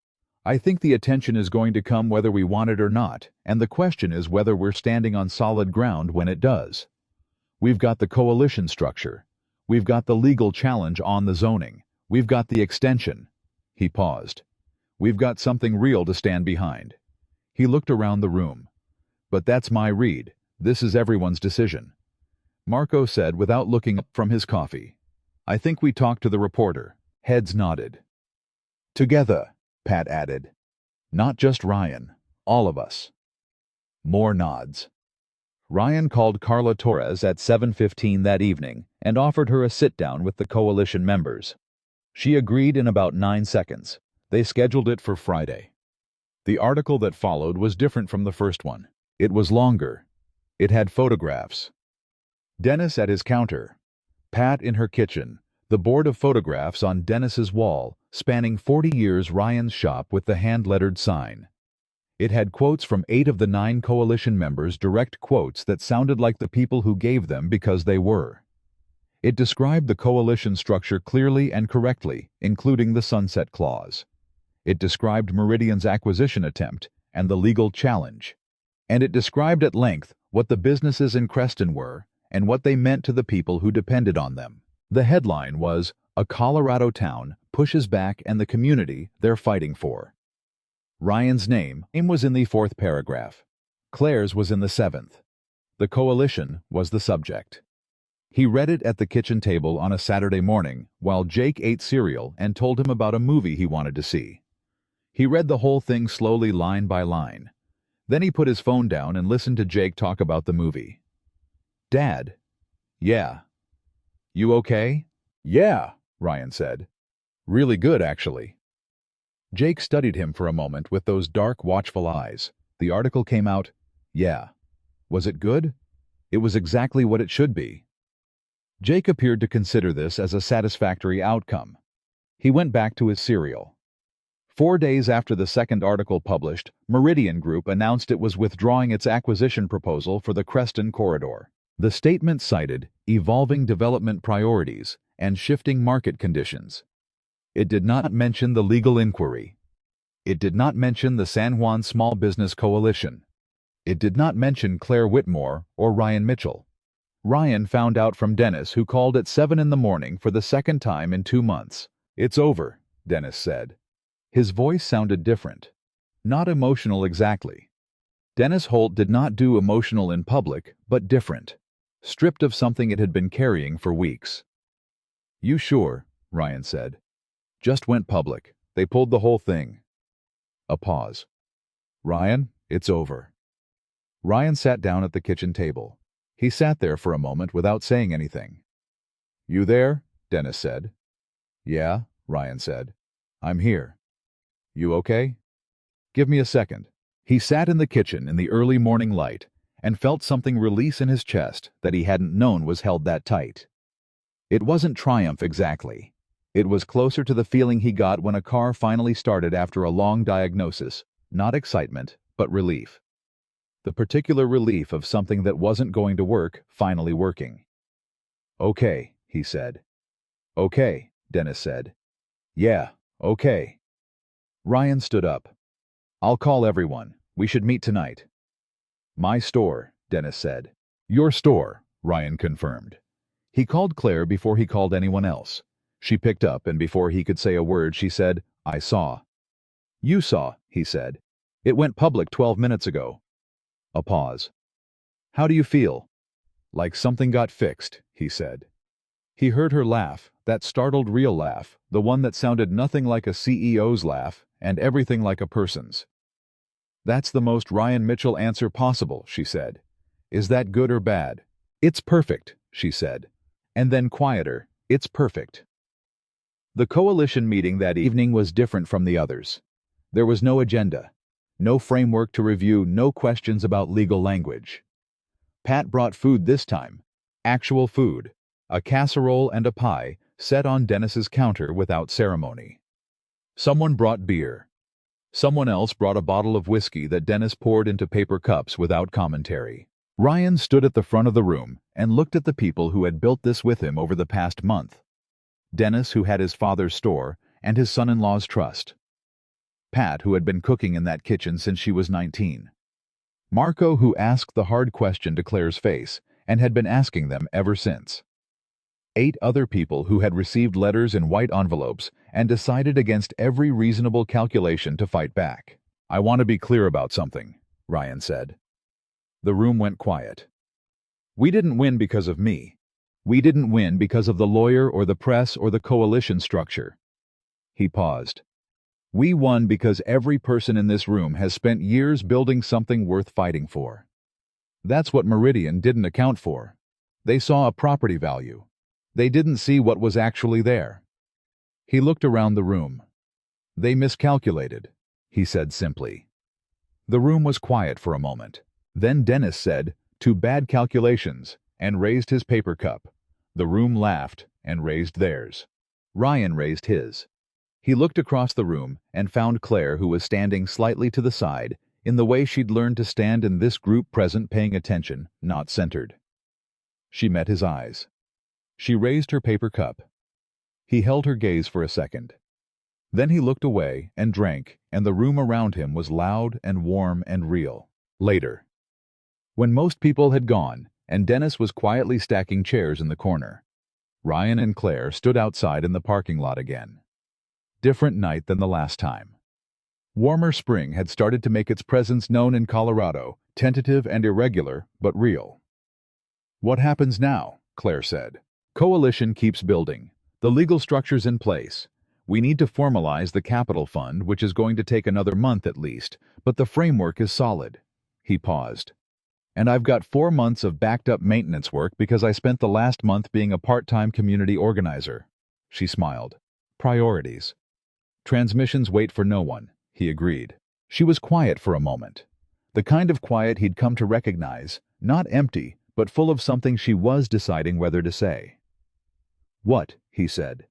I think the attention is going to come whether we want it or not, and the question is whether we're standing on solid ground when it does. We've got the coalition structure. We've got the legal challenge on the zoning. We've got the extension. He paused. We've got something real to stand behind. He looked around the room. But that's my read. This is everyone's decision. Marco said without looking up from his coffee. I think we talked to the reporter. Heads nodded. Together, Pat added. Not just Ryan. All of us. More nods. Ryan called Carla Torres at 7:15 that evening and offered her a sit-down with the coalition members. She agreed in about 9 seconds. They scheduled it for Friday. The article that followed was different from the first one. It was longer. It had photographs. Dennis at his counter. Pat in her kitchen. The board of photographs on Dennis's wall, spanning 40 years Ryan's shop with the hand-lettered sign. It had quotes from 8 of the 9 coalition members, direct quotes that sounded like the people who gave them because they were. It described the coalition structure clearly and correctly, including the sunset clause. It described Meridian's acquisition attempt and the legal challenge. And it described at length what the businesses in Creston were and what they meant to the people who depended on them. The headline was, A Colorado Town Pushes Back and the Community They're Fighting For. Ryan's name was in the 4th paragraph. Claire's was in the 7th. The coalition was the subject. He read it at the kitchen table on a Saturday morning while Jake ate cereal and told him about a movie he wanted to see. He read the whole thing slowly line by line. Then he put his phone down and listened to Jake talk about the movie. Dad. Yeah. You okay? Yeah, Ryan said. Really good, actually. Jake studied him for a moment with those dark, watchful eyes. The article came out, yeah. Was it good? It was exactly what it should be. Jake appeared to consider this as a satisfactory outcome. He went back to his cereal. 4 days after the second article published, Meridian Group announced it was withdrawing its acquisition proposal for the Creston corridor. The statement cited evolving development priorities and shifting market conditions. It did not mention the legal inquiry. It did not mention the San Juan Small Business Coalition. It did not mention Claire Whitmore or Ryan Mitchell. Ryan found out from Dennis, who called at 7 in the morning for the second time in 2 months. It's over, Dennis said. His voice sounded different. Not emotional exactly. Dennis Holt did not do emotional in public, but different. Stripped of something it had been carrying for weeks. You sure? Ryan said. Just went public. They pulled the whole thing. A pause. Ryan, it's over. Ryan sat down at the kitchen table. He sat there for a moment without saying anything. You there? Dennis said. Yeah, Ryan said. I'm here. You okay? Give me a second. He sat in the kitchen in the early morning light and felt something release in his chest that he hadn't known was held that tight. It wasn't triumph exactly. It was closer to the feeling he got when a car finally started after a long diagnosis, not excitement, but relief. The particular relief of something that wasn't going to work finally working. Okay, he said. Okay, Dennis said. Yeah, okay. Ryan stood up. I'll call everyone. We should meet tonight. My store, Dennis said. Your store, Ryan confirmed. He called Claire before he called anyone else. She picked up, and before he could say a word, she said, I saw. You saw, he said. It went public 12 minutes ago. A pause. How do you feel? Like something got fixed, he said. He heard her laugh, that startled real laugh, the one that sounded nothing like a CEO's laugh, and everything like a person's. That's the most Ryan Mitchell answer possible, she said. Is that good or bad? It's perfect, she said. And then quieter, it's perfect. The coalition meeting that evening was different from the others. There was no agenda, no framework to review, no questions about legal language. Pat brought food this time, actual food, a casserole and a pie set on Dennis's counter without ceremony. Someone brought beer. Someone else brought a bottle of whiskey that Dennis poured into paper cups without commentary. Ryan stood at the front of the room and looked at the people who had built this with him over the past month. Dennis, who had his father's store, and his son-in-law's trust. Pat, who had been cooking in that kitchen since she was 19. Marco, who asked the hard question to Claire's face and had been asking them ever since. 8 other people who had received letters in white envelopes and decided against every reasonable calculation to fight back. I want to be clear about something, Ryan said. The room went quiet. We didn't win because of me. We didn't win because of the lawyer or the press or the coalition structure. He paused. We won because every person in this room has spent years building something worth fighting for. That's what Meridian didn't account for. They saw a property value. They didn't see what was actually there. He looked around the room. They miscalculated, he said simply. The room was quiet for a moment. Then Dennis said, "Too bad calculations," and raised his paper cup. The room laughed and raised theirs. Ryan raised his. He looked across the room and found Claire, who was standing slightly to the side, in the way she'd learned to stand in this group, present, paying attention, not centered. She met his eyes. She raised her paper cup. He held her gaze for a second. Then he looked away and drank, and the room around him was loud and warm and real. Later, when most people had gone, and Dennis was quietly stacking chairs in the corner, Ryan and Claire stood outside in the parking lot again. Different night than the last time. Warmer spring had started to make its presence known in Colorado, tentative and irregular, but real. What happens now? Claire said. Coalition keeps building. The legal structure's in place. We need to formalize the capital fund, which is going to take another month at least, but the framework is solid. He paused. And I've got 4 months of backed-up maintenance work because I spent the last month being a part-time community organizer. She smiled. Priorities. Transmissions wait for no one, he agreed. She was quiet for a moment. The kind of quiet he'd come to recognize, not empty, but full of something she was deciding whether to say. What? He said.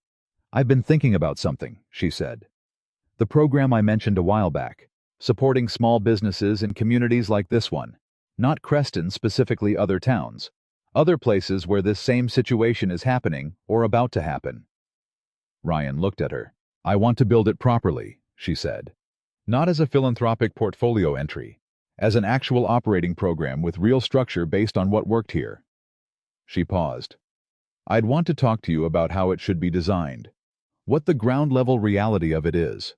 I've been thinking about something, she said. The program I mentioned a while back, supporting small businesses in communities like this one. Not Creston, specifically other towns. Other places where this same situation is happening or about to happen. Ryan looked at her. I want to build it properly, she said. Not as a philanthropic portfolio entry, as an actual operating program with real structure based on what worked here. She paused. I'd want to talk to you about how it should be designed. What the ground-level reality of it is.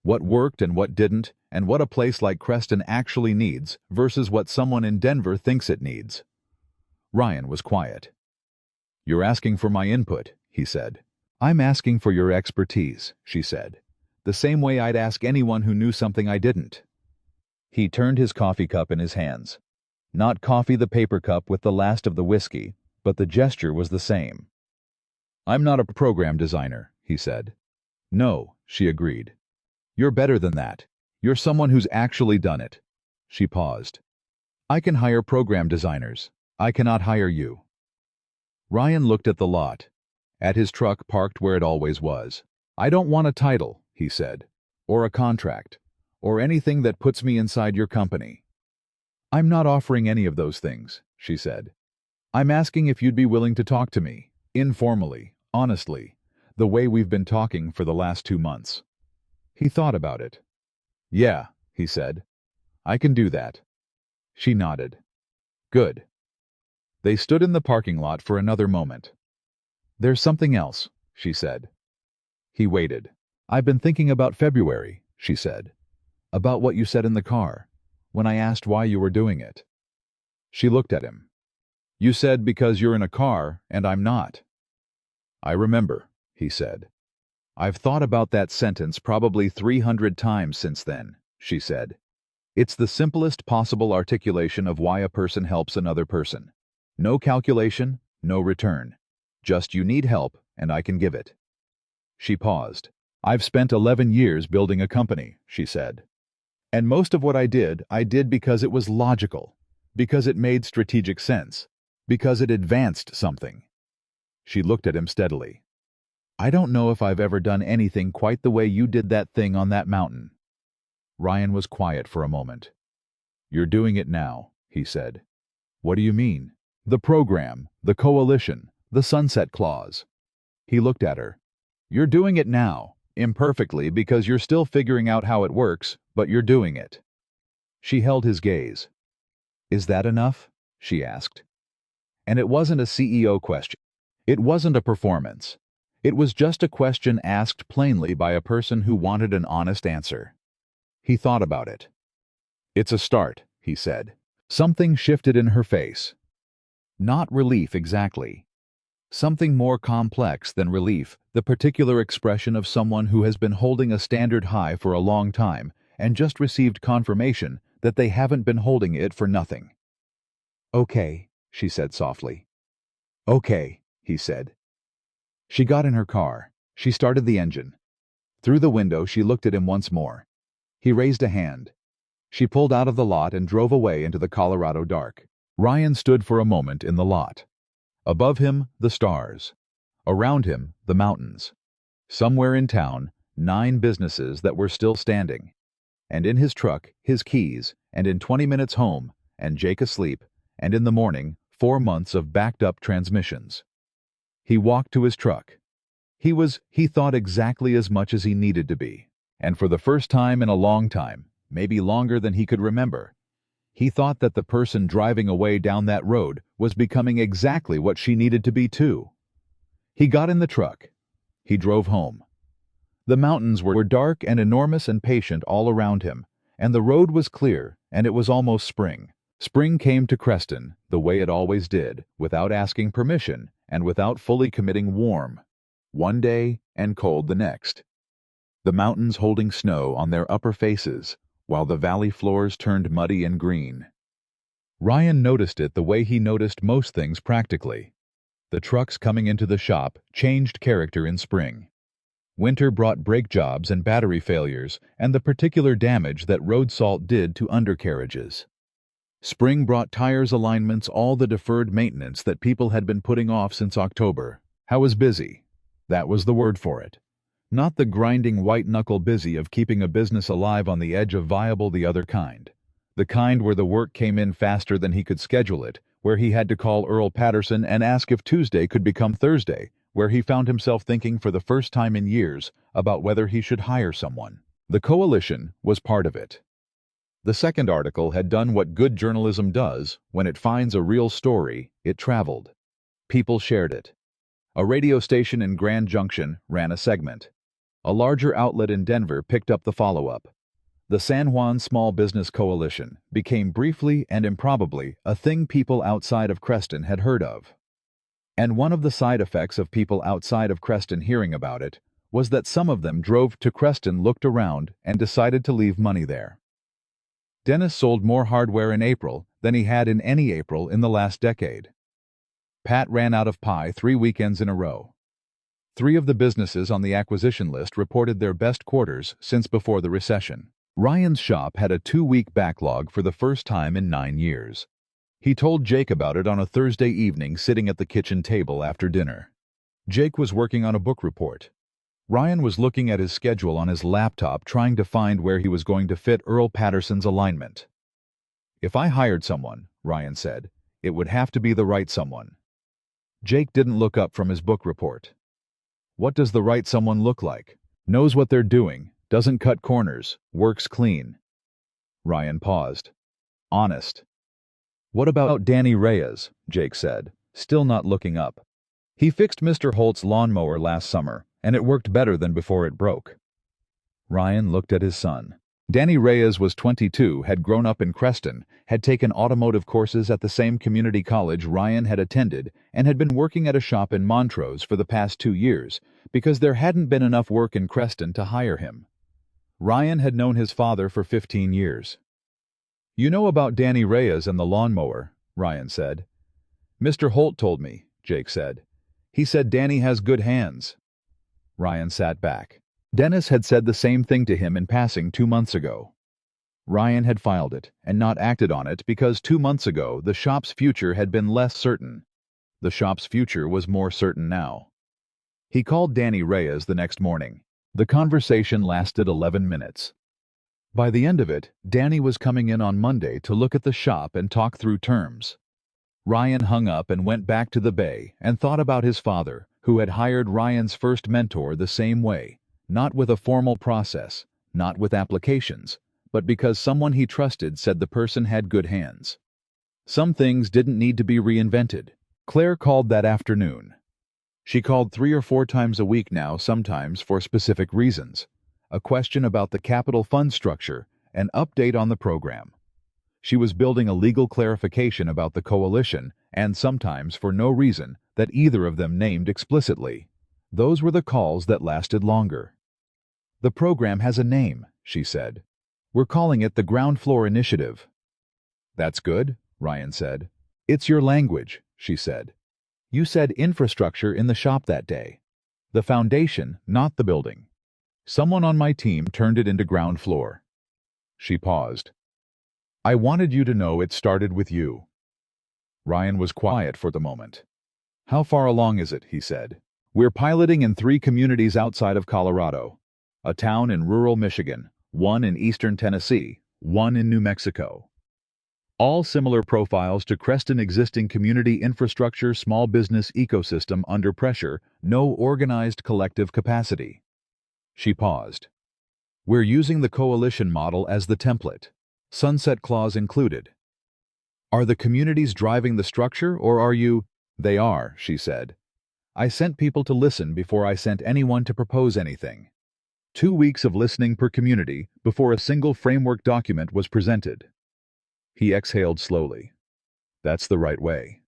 What worked and what didn't, and what a place like Creston actually needs versus what someone in Denver thinks it needs. Ryan was quiet. You're asking for my input, he said. I'm asking for your expertise, she said. The same way I'd ask anyone who knew something I didn't. He turned his coffee cup in his hands. Not coffee the paper cup with the last of the whiskey, but the gesture was the same. I'm not a program designer, he said. No, she agreed. You're better than that. You're someone who's actually done it. She paused. I can hire program designers. I cannot hire you. Ryan looked at the lot, at his truck parked where it always was. I don't want a title, he said, or a contract, or anything that puts me inside your company. I'm not offering any of those things, she said. I'm asking if you'd be willing to talk to me, informally, honestly, the way we've been talking for the last 2 months. He thought about it. Yeah, he said. I can do that. She nodded. Good. They stood in the parking lot for another moment. There's something else, she said. He waited. I've been thinking about February, she said. About what you said in the car, when I asked why you were doing it. She looked at him. You said because you're in a car and I'm not. I remember, he said. I've thought about that sentence probably 300 times since then, she said. It's the simplest possible articulation of why a person helps another person. No calculation, no return. Just you need help and I can give it. She paused. I've spent 11 years building a company, she said. And most of what I did because it was logical, because it made strategic sense, because it advanced something. She looked at him steadily. I don't know if I've ever done anything quite the way you did that thing on that mountain. Ryan was quiet for a moment. You're doing it now, he said. What do you mean? The program, the coalition, the sunset clause. He looked at her. You're doing it now, imperfectly because you're still figuring out how it works, but you're doing it. She held his gaze. Is that enough? She asked. And it wasn't a CEO question. It wasn't a performance. It was just a question asked plainly by a person who wanted an honest answer. He thought about it. It's a start, he said. Something shifted in her face. Not relief exactly. Something more complex than relief, the particular expression of someone who has been holding a standard high for a long time and just received confirmation that they haven't been holding it for nothing. Okay, she said softly. Okay, he said. She got in her car. She started the engine. Through the window, she looked at him once more. He raised a hand. She pulled out of the lot and drove away into the Colorado dark. Ryan stood for a moment in the lot. Above him, the stars. Around him, the mountains. Somewhere in town, 9 businesses that were still standing. And in his truck, his keys, and in 20 minutes home, and Jake asleep, and in the morning, 4 months of backed-up transmissions. He walked to his truck. He thought exactly as much as he needed to be. And for the first time in a long time, maybe longer than he could remember, he thought that the person driving away down that road was becoming exactly what she needed to be too. He got in the truck. He drove home. The mountains were dark and enormous and patient all around him, and the road was clear, and it was almost spring. Spring came to Creston, the way it always did, without asking permission and without fully committing warm. One day and cold the next. The mountains holding snow on their upper faces, while the valley floors turned muddy and green. Ryan noticed it the way he noticed most things practically. The trucks coming into the shop changed character in spring. Winter brought brake jobs and battery failures and the particular damage that road salt did to undercarriages. Spring brought tires alignments, all the deferred maintenance that people had been putting off since October. How was busy? That was the word for it. Not the grinding white-knuckle busy of keeping a business alive on the edge of viable, the other kind. The kind where the work came in faster than he could schedule it, where he had to call Earl Patterson and ask if Tuesday could become Thursday, where he found himself thinking for the first time in years about whether he should hire someone. The coalition was part of it. The second article had done what good journalism does. When it finds a real story, it traveled. People shared it. A radio station in Grand Junction ran a segment. A larger outlet in Denver picked up the follow-up. The San Juan Small Business Coalition became briefly and improbably a thing people outside of Creston had heard of. And one of the side effects of people outside of Creston hearing about it was that some of them drove to Creston, looked around, and decided to leave money there. Dennis sold more hardware in April than he had in any April in the last decade. Pat ran out of pie 3 weekends in a row. 3 of the businesses on the acquisition list reported their best quarters since before the recession. Ryan's shop had a 2-week backlog for the first time in 9 years. He told Jake about it on a Thursday evening sitting at the kitchen table after dinner. Jake was working on a book report. Ryan was looking at his schedule on his laptop trying to find where he was going to fit Earl Patterson's alignment. If I hired someone, Ryan said, it would have to be the right someone. Jake didn't look up from his book report. What does the right someone look like? Knows what they're doing, doesn't cut corners, works clean. Ryan paused. Honest. What about Danny Reyes? Jake said, still not looking up. He fixed Mr. Holt's lawnmower last summer, and it worked better than before it broke. Ryan looked at his son. Danny Reyes was 22, had grown up in Creston, had taken automotive courses at the same community college Ryan had attended, and had been working at a shop in Montrose for the past 2 years, because there hadn't been enough work in Creston to hire him. Ryan had known his father for 15 years. "You know about Danny Reyes and the lawnmower," Ryan said. "Mr. Holt told me," Jake said. "He said Danny has good hands." Ryan sat back. Dennis had said the same thing to him in passing 2 months ago. Ryan had filed it and not acted on it because 2 months ago the shop's future had been less certain. The shop's future was more certain now. He called Danny Reyes the next morning. The conversation lasted 11 minutes. By the end of it, Danny was coming in on Monday to look at the shop and talk through terms. Ryan hung up and went back to the bay and thought about his father, who had hired Ryan's first mentor the same way, not with a formal process, not with applications, but because someone he trusted said the person had good hands. Some things didn't need to be reinvented. Claire called that afternoon. She called 3 or 4 times a week now, sometimes for specific reasons. A question about the capital fund structure, an update on the program. She was building a legal clarification about the coalition, and sometimes for no reason that either of them named explicitly. Those were the calls that lasted longer. "The program has a name," she said. "We're calling it the Ground Floor Initiative." "That's good," Ryan said. "It's your language," she said. "You said infrastructure in the shop that day. The foundation, not the building. Someone on my team turned it into ground floor." She paused. "I wanted you to know it started with you." Ryan was quiet for the moment. "How far along is it?" he said. "We're piloting in 3 communities outside of Colorado. A town in rural Michigan, 1 in eastern Tennessee, 1 in New Mexico. All similar profiles to Creston existing community infrastructure small business ecosystem under pressure, no organized collective capacity." She paused. "We're using the coalition model as the template, sunset clause included. Are the communities driving the structure, or are you—" "They are," she said. "I sent people to listen before I sent anyone to propose anything. 2 weeks of listening per community before a single framework document was presented." He exhaled slowly. "That's the right way."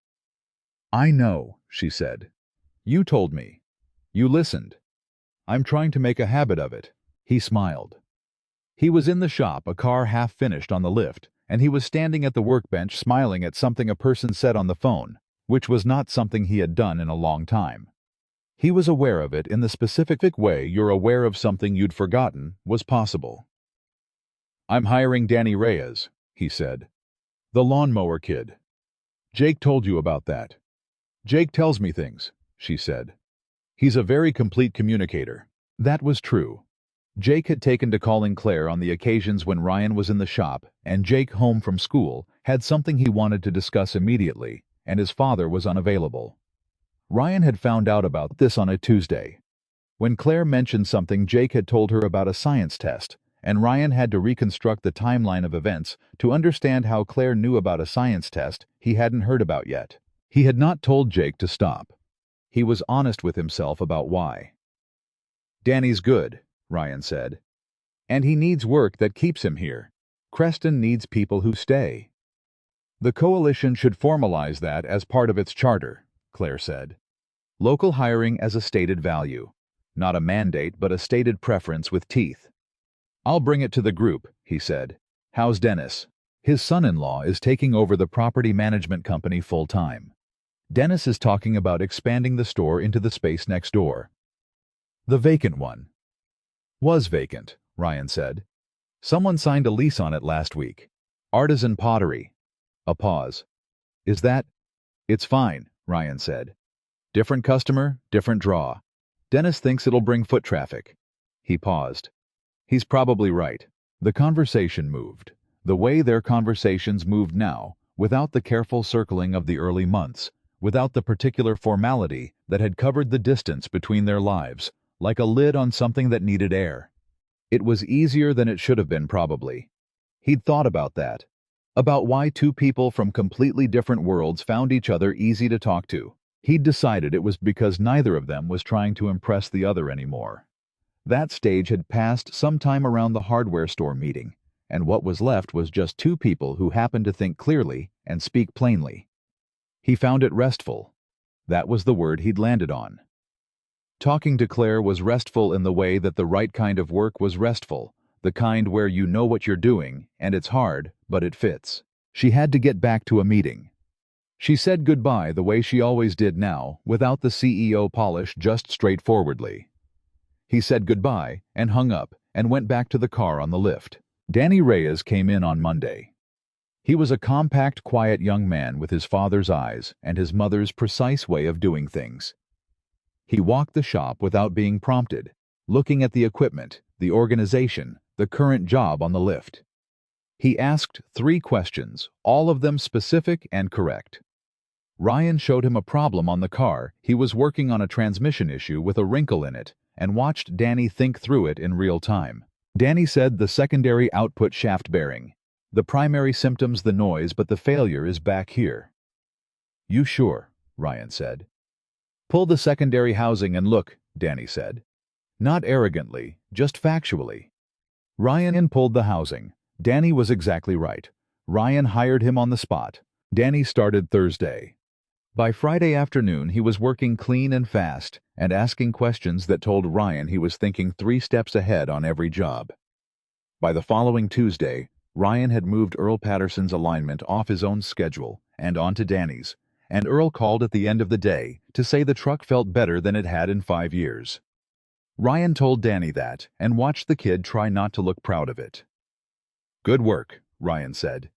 "I know," she said. "You told me. You listened. I'm trying to make a habit of it." He smiled. He was in the shop, a car half finished on the lift, and he was standing at the workbench smiling at something a person said on the phone, which was not something he had done in a long time. He was aware of it in the specific way you're aware of something you'd forgotten was possible. "I'm hiring Danny Reyes," he said. "The lawnmower kid. Jake told you about that." "Jake tells me things," she said. "He's a very complete communicator." That was true. Jake had taken to calling Claire on the occasions when Ryan was in the shop and Jake, home from school, had something he wanted to discuss immediately, and his father was unavailable. Ryan had found out about this on a Tuesday. When Claire mentioned something Jake had told her about a science test, and Ryan had to reconstruct the timeline of events to understand how Claire knew about a science test he hadn't heard about yet. He had not told Jake to stop. He was honest with himself about why. "Danny's good," Ryan said. "And he needs work that keeps him here. Creston needs people who stay." "The coalition should formalize that as part of its charter," Claire said. "Local hiring as a stated value. Not a mandate, but a stated preference with teeth." "I'll bring it to the group," he said. "How's Dennis?" "His son-in-law is taking over the property management company full-time. Dennis is talking about expanding the store into the space next door." "The vacant one." "Was vacant," Ryan said. "Someone signed a lease on it last week. Artisan pottery." A pause. "Is that—" "It's fine," Ryan said. "Different customer, different draw. Dennis thinks it'll bring foot traffic." He paused. "He's probably right." The conversation moved, the way their conversations moved now, without the careful circling of the early months, without the particular formality that had covered the distance between their lives, like a lid on something that needed air. It was easier than it should have been, probably. He'd thought about that. about why two people from completely different worlds found each other easy to talk to. He'd decided it was because neither of them was trying to impress the other anymore. That stage had passed sometime around the hardware store meeting, and what was left was just two people who happened to think clearly and speak plainly. He found it restful. That was the word he'd landed on. Talking to Claire was restful in the way that the right kind of work was restful, the kind where you know what you're doing, and it's hard, but it fits. She had to get back to a meeting. She said goodbye the way she always did now, without the CEO polish, just straightforwardly. He said goodbye and hung up and went back to the car on the lift. Danny Reyes came in on Monday. He was a compact, quiet young man with his father's eyes and his mother's precise way of doing things. He walked the shop without being prompted, looking at the equipment, the organization, the current job on the lift. He asked 3 questions, all of them specific and correct. Ryan showed him a problem on the car. He was working on a transmission issue with a wrinkle in it and watched Danny think through it in real time. Danny said the secondary output shaft bearing. The primary symptom's the noise, but the failure is back here. You sure? Ryan said. Pull the secondary housing and look, Danny said. Not arrogantly, just factually. Ryan pulled the housing. Danny was exactly right. Ryan hired him on the spot. Danny started Thursday. By Friday afternoon, he was working clean and fast and asking questions that told Ryan he was thinking 3 steps ahead on every job. By the following Tuesday, Ryan had moved Earl Patterson's alignment off his own schedule and onto Danny's, and Earl called at the end of the day to say the truck felt better than it had in 5 years. Ryan told Danny that and watched the kid try not to look proud of it. Good work, Ryan said.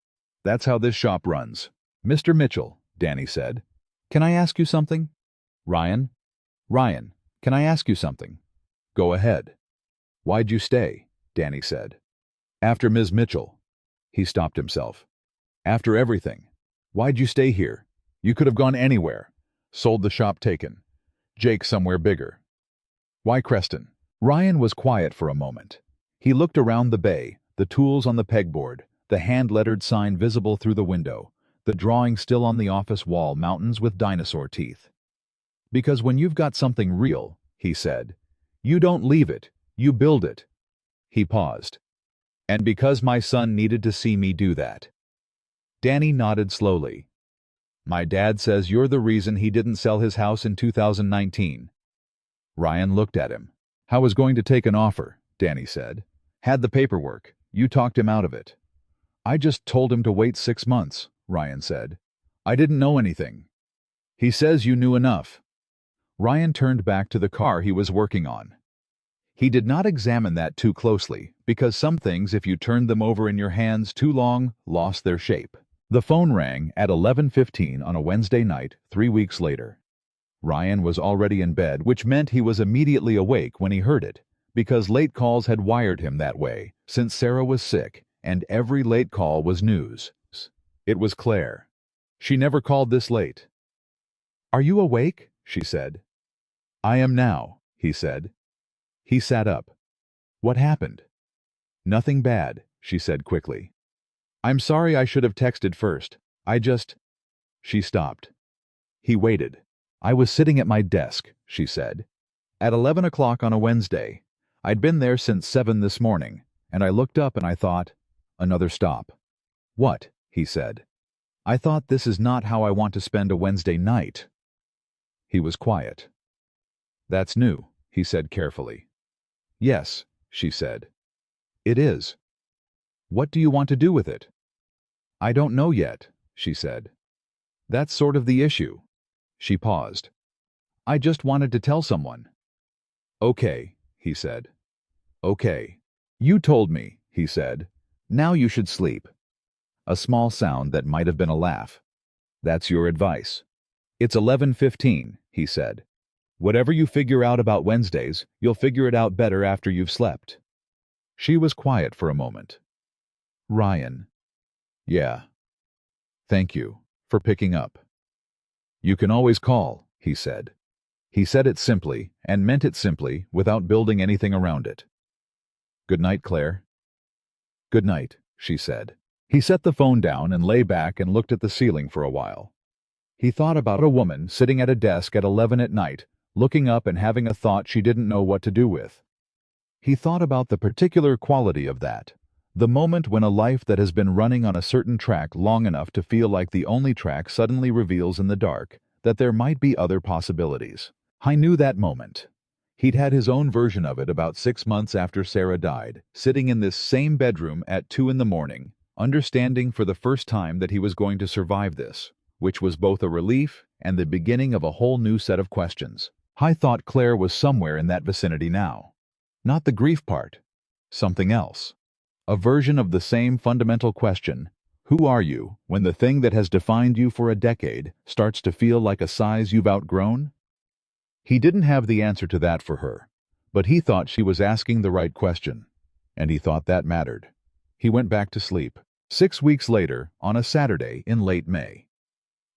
That's how this shop runs. Mr. Mitchell, Danny said. Can I ask you something? Ryan, can I ask you something? Go ahead. Why'd you stay? Danny said. After Ms. Mitchell. He stopped himself. After everything. Why'd you stay here? You could have gone anywhere. Sold the shop, taken. Jake somewhere bigger. Why Creston? Ryan was quiet for a moment. He looked around the bay, the tools on the pegboard, the hand-lettered sign visible through the window, the drawing still on the office wall, mountains with dinosaur teeth. Because when you've got something real, he said, you don't leave it, you build it. He paused. And because my son needed to see me do that. Danny nodded slowly. My dad says you're the reason he didn't sell his house in 2019. Ryan looked at him. I was going to take an offer, Danny said. Had the paperwork. You talked him out of it. I just told him to wait 6 months, Ryan said. I didn't know anything. He says you knew enough. Ryan turned back to the car he was working on. He did not examine that too closely, because some things, if you turned them over in your hands too long, lost their shape. The phone rang at 11:15 on a Wednesday night, 3 weeks later. Ryan was already in bed, which meant he was immediately awake when he heard it, because late calls had wired him that way, since Sarah was sick, and every late call was news. It was Claire. She never called this late. Are you awake? She said. I am now, he said. He sat up. What happened? Nothing bad, she said quickly. I'm sorry, I should have texted first. She stopped. He waited. I was sitting at my desk, she said. At 11 o'clock on a Wednesday. I'd been there since 7 this morning, and I looked up and I thought, another stop. What? He said. I thought, this is not how I want to spend a Wednesday night. He was quiet. That's new, he said carefully. Yes, she said. It is. What do you want to do with it? I don't know yet, she said. That's sort of the issue. She paused. I just wanted to tell someone. Okay, he said. Okay. You told me, he said. Now you should sleep. A small sound that might have been a laugh. That's your advice. It's 11:15, he said. Whatever you figure out about Wednesdays, you'll figure it out better after you've slept. She was quiet for a moment. Ryan. Yeah. Thank you for picking up. You can always call, he said. He said it simply and meant it simply without building anything around it. Good night, Claire. Good night, she said. He set the phone down and lay back and looked at the ceiling for a while. He thought about a woman sitting at a desk at 11 at night, looking up and having a thought she didn't know what to do with. He thought about the particular quality of that, the moment when a life that has been running on a certain track long enough to feel like the only track suddenly reveals in the dark that there might be other possibilities. I knew that moment. He'd had his own version of it about 6 months after Sarah died, sitting in this same bedroom at 2 in the morning, understanding for the first time that he was going to survive this, which was both a relief and the beginning of a whole new set of questions. I thought Claire was somewhere in that vicinity now. Not the grief part. Something else. A version of the same fundamental question, who are you, when the thing that has defined you for a decade starts to feel like a size you've outgrown? He didn't have the answer to that for her, but he thought she was asking the right question, and he thought that mattered. He went back to sleep. 6 weeks later, on a Saturday in late May,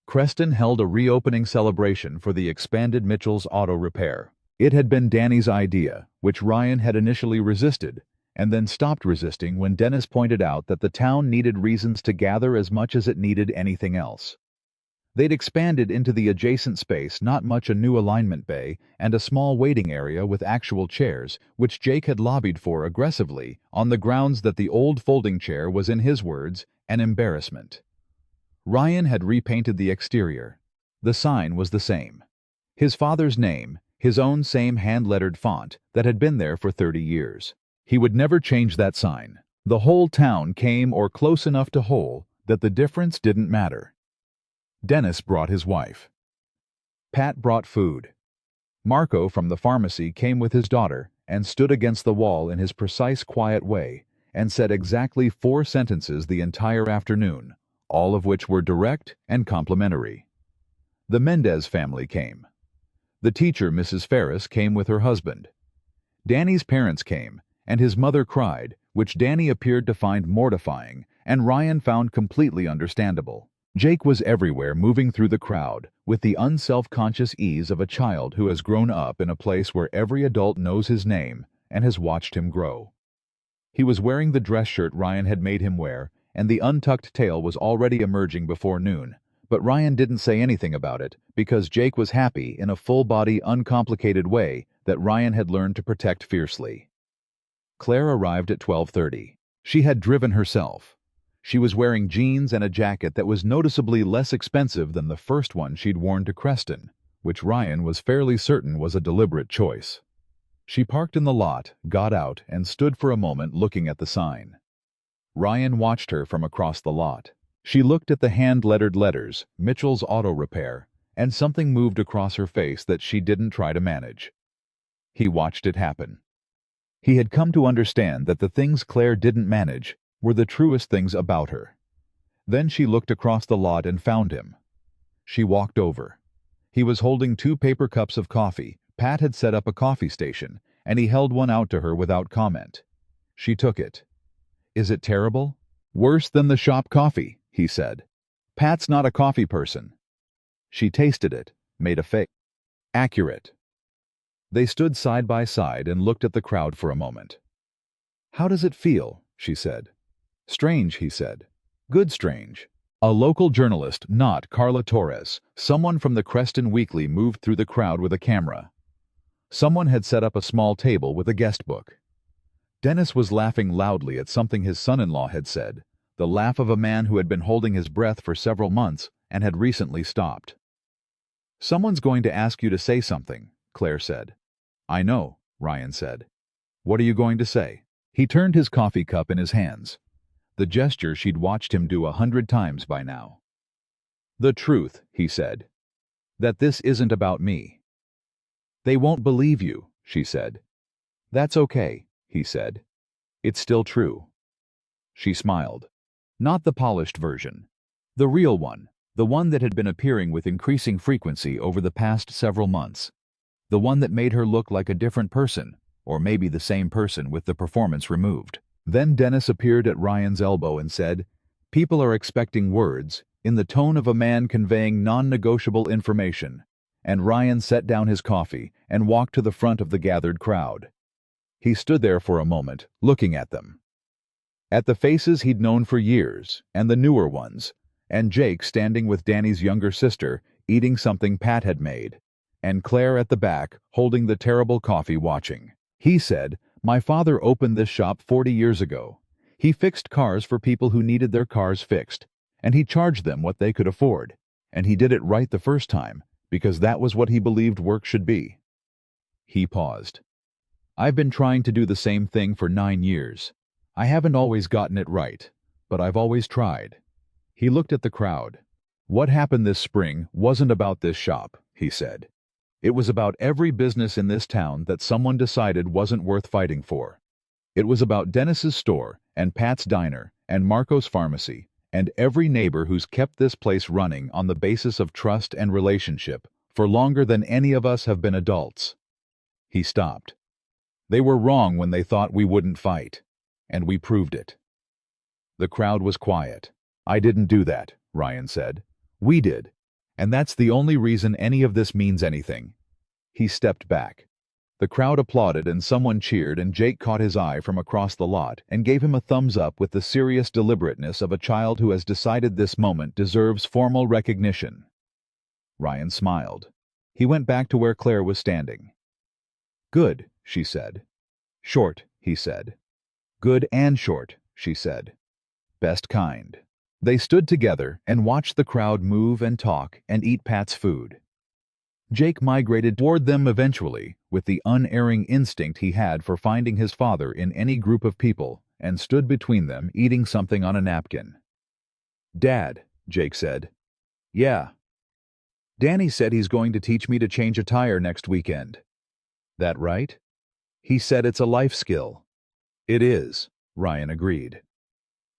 Creston held a reopening celebration for the expanded Mitchell's Auto Repair. It had been Danny's idea, which Ryan had initially resisted, and then stopped resisting when Dennis pointed out that the town needed reasons to gather as much as it needed anything else. They'd expanded into the adjacent space, not much a new alignment bay, and a small waiting area with actual chairs, which Jake had lobbied for aggressively, on the grounds that the old folding chair was, in his words, an embarrassment. Ryan had repainted the exterior. The sign was the same. His father's name, his own same hand-lettered font that had been there for 30 years. He would never change that sign. The whole town came or close enough to whole that the difference didn't matter. Dennis brought his wife. Pat brought food. Marco from the pharmacy came with his daughter and stood against the wall in his precise, quiet way and said exactly 4 sentences the entire afternoon, all of which were direct and complimentary. The Mendez family came. The teacher, Mrs. Ferris, came with her husband. Danny's parents came, and his mother cried, which Danny appeared to find mortifying, and Ryan found completely understandable. Jake was everywhere, moving through the crowd, with the unself-conscious ease of a child who has grown up in a place where every adult knows his name and has watched him grow. He was wearing the dress shirt Ryan had made him wear, and the untucked tail was already emerging before noon, but Ryan didn't say anything about it because Jake was happy in a full-body, uncomplicated way that Ryan had learned to protect fiercely. Claire arrived at 12:30. She had driven herself. She was wearing jeans and a jacket that was noticeably less expensive than the first one she'd worn to Creston, which Ryan was fairly certain was a deliberate choice. She parked in the lot, got out, and stood for a moment looking at the sign. Ryan watched her from across the lot. She looked at the hand-lettered letters, Mitchell's Auto Repair, and something moved across her face that she didn't try to manage. He watched it happen. He had come to understand that the things Claire didn't manage were the truest things about her. Then she looked across the lot and found him. She walked over. He was holding 2 paper cups of coffee. Pat had set up a coffee station, and he held one out to her without comment. She took it. "Is it terrible?" "Worse than the shop coffee," he said. "Pat's not a coffee person." She tasted it, made a face. "Accurate." They stood side by side and looked at the crowd for a moment. "How does it feel?" she said. "Strange," he said. "Good strange." A local journalist, not Carla Torres, someone from the Creston Weekly, moved through the crowd with a camera. Someone had set up a small table with a guest book. Dennis was laughing loudly at something his son-in-law had said, the laugh of a man who had been holding his breath for several months and had recently stopped. "Someone's going to ask you to say something," Claire said. "I know," Ryan said. "What are you going to say?" He turned his coffee cup in his hands. The gesture she'd watched him do 100 times by now. "The truth," he said. "That this isn't about me." "They won't believe you," she said. "That's okay," he said. "It's still true." She smiled. Not the polished version. The real one, the one that had been appearing with increasing frequency over the past several months. The one that made her look like a different person, or maybe the same person with the performance removed. Then Dennis appeared at Ryan's elbow and said, "People are expecting words," in the tone of a man conveying non-negotiable information, and Ryan set down his coffee and walked to the front of the gathered crowd. He stood there for a moment, looking at them. At the faces he'd known for years, and the newer ones, and Jake standing with Danny's younger sister, eating something Pat had made, and Claire at the back, holding the terrible coffee watching. He said, "My father opened this shop 40 years ago. He fixed cars for people who needed their cars fixed, and he charged them what they could afford. And he did it right the first time, because that was what he believed work should be." He paused. "I've been trying to do the same thing for 9 years. I haven't always gotten it right, but I've always tried." He looked at the crowd. "What happened this spring wasn't about this shop," he said. "It was about every business in this town that someone decided wasn't worth fighting for. It was about Dennis's store, and Pat's diner, and Marco's pharmacy, and every neighbor who's kept this place running on the basis of trust and relationship for longer than any of us have been adults." He stopped. "They were wrong when they thought we wouldn't fight, and we proved it." The crowd was quiet. "I didn't do that," Ryan said. "We did. And that's the only reason any of this means anything." He stepped back. The crowd applauded and someone cheered, and Jake caught his eye from across the lot and gave him a thumbs up with the serious deliberateness of a child who has decided this moment deserves formal recognition. Ryan smiled. He went back to where Claire was standing. "Good," she said. "Short," he said. "Good and short," she said. "Best kind." They stood together and watched the crowd move and talk and eat Pat's food. Jake migrated toward them eventually, with the unerring instinct he had for finding his father in any group of people, and stood between them eating something on a napkin. "Dad," Jake said. "Yeah." "Danny said he's going to teach me to change a tire next weekend." "That right?" "He said it's a life skill." "It is," Ryan agreed.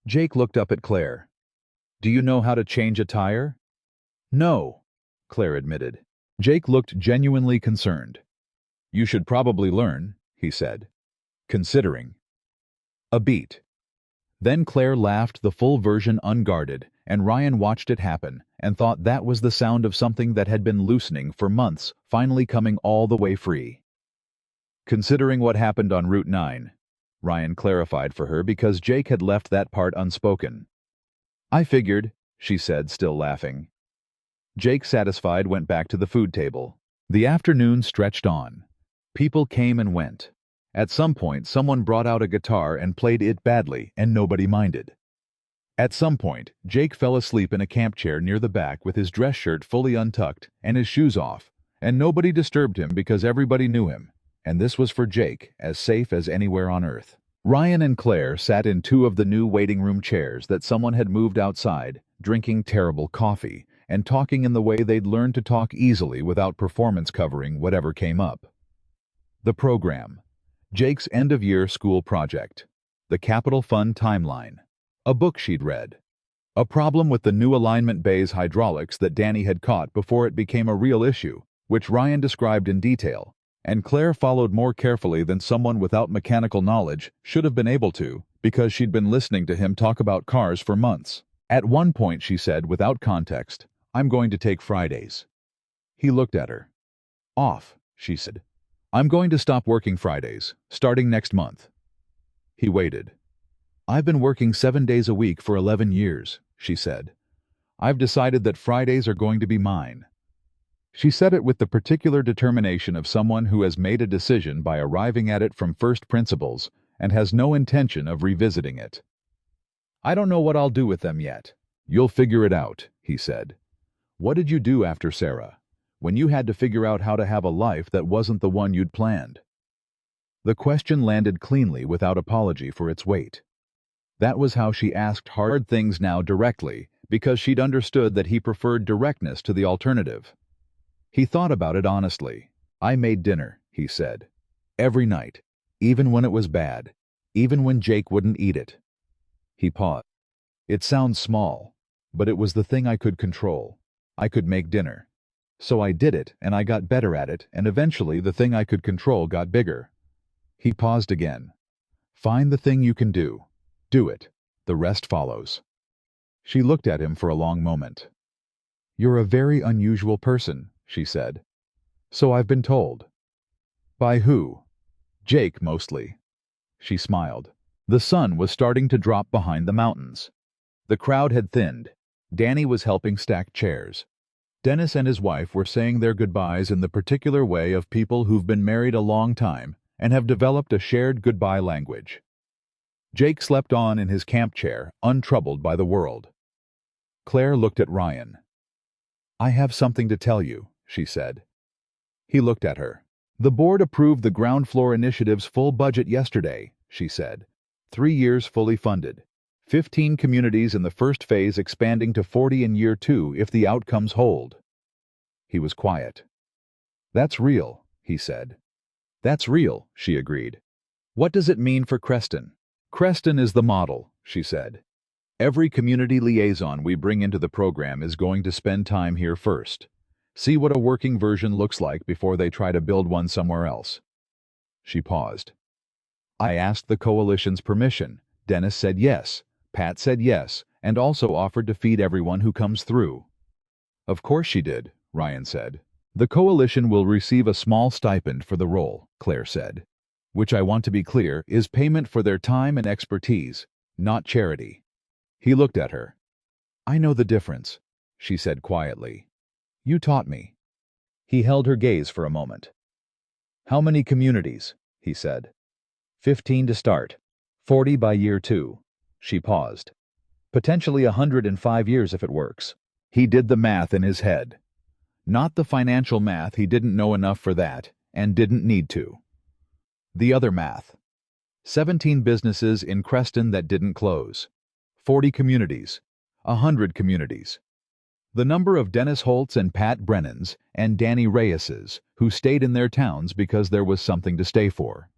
Jake looked up at Claire. "Do you know how to change a tire?" "No," Claire admitted. Jake looked genuinely concerned. "You should probably learn," he said. "Considering." A beat. Then Claire laughed the full version unguarded, and Ryan watched it happen and thought that was the sound of something that had been loosening for months finally coming all the way free. "Considering what happened on Route 9, Ryan clarified for her because Jake had left that part unspoken. "I figured," she said, still laughing. Jake, satisfied, went back to the food table. The afternoon stretched on. People came and went. At some point, someone brought out a guitar and played it badly, and nobody minded. At some point, Jake fell asleep in a camp chair near the back with his dress shirt fully untucked and his shoes off, and nobody disturbed him because everybody knew him, and this was for Jake as safe as anywhere on earth. Ryan and Claire sat in 2 of the new waiting room chairs that someone had moved outside, drinking terrible coffee, and talking in the way they'd learned to talk easily without performance covering whatever came up. The program. Jake's end-of-year school project. The Capital Fund timeline. A book she'd read. A problem with the new alignment bay's hydraulics that Danny had caught before it became a real issue, which Ryan described in detail, and Claire followed more carefully than someone without mechanical knowledge should have been able to, because she'd been listening to him talk about cars for months. At one point she said, without context, "I'm going to take Fridays." He looked at her. "Off," she said. "I'm going to stop working Fridays, starting next month." He waited. "I've been working 7 days a week for 11 years, she said. "I've decided that Fridays are going to be mine." She said it with the particular determination of someone who has made a decision by arriving at it from first principles and has no intention of revisiting it. "I don't know what I'll do with them yet." "You'll figure it out," he said. "What did you do after Sarah, when you had to figure out how to have a life that wasn't the one you'd planned?" The question landed cleanly without apology for its weight. That was how she asked hard things now, directly, because she'd understood that he preferred directness to the alternative. He thought about it honestly. "I made dinner," he said. "Every night, even when it was bad, even when Jake wouldn't eat it." He paused. "It sounds small, but it was the thing I could control. I could make dinner. So I did it, and I got better at it, and eventually the thing I could control got bigger." He paused again. "Find the thing you can do. Do it. The rest follows." She looked at him for a long moment. "You're a very unusual person," she said. "So I've been told." "By who?" "Jake, mostly." She smiled. The sun was starting to drop behind the mountains. The crowd had thinned. Danny was helping stack chairs. Dennis and his wife were saying their goodbyes in the particular way of people who've been married a long time and have developed a shared goodbye language. Jake slept on in his camp chair, untroubled by the world. Claire looked at Ryan. "I have something to tell you," she said. He looked at her. "The board approved the ground floor initiative's full budget yesterday," she said. 3 years fully funded. 15 communities in the first phase, expanding to 40 in year 2 if the outcomes hold. He was quiet. "That's real," he said. "That's real," she agreed. "What does it mean for Creston?" "Creston is the model," she said. "Every community liaison we bring into the program is going to spend time here first. See what a working version looks like before they try to build one somewhere else." She paused. "I asked the coalition's permission. Dennis said yes. Pat said yes, and also offered to feed everyone who comes through." "Of course she did," Ryan said. "The coalition will receive a small stipend for the role," Claire said. "Which, I want to be clear, is payment for their time and expertise, not charity." He looked at her. "I know the difference," she said quietly. "You taught me." He held her gaze for a moment. "How many communities?" he said. 15 to start. 40 by year 2. She paused. "Potentially 100 in 5 years if it works." He did the math in his head. Not the financial math, he didn't know enough for that, and didn't need to. The other math. 17 businesses in Creston that didn't close. 40 communities. 100 communities. The number of Dennis Holt's and Pat Brennan's and Danny Reyes's who stayed in their towns because there was something to stay for.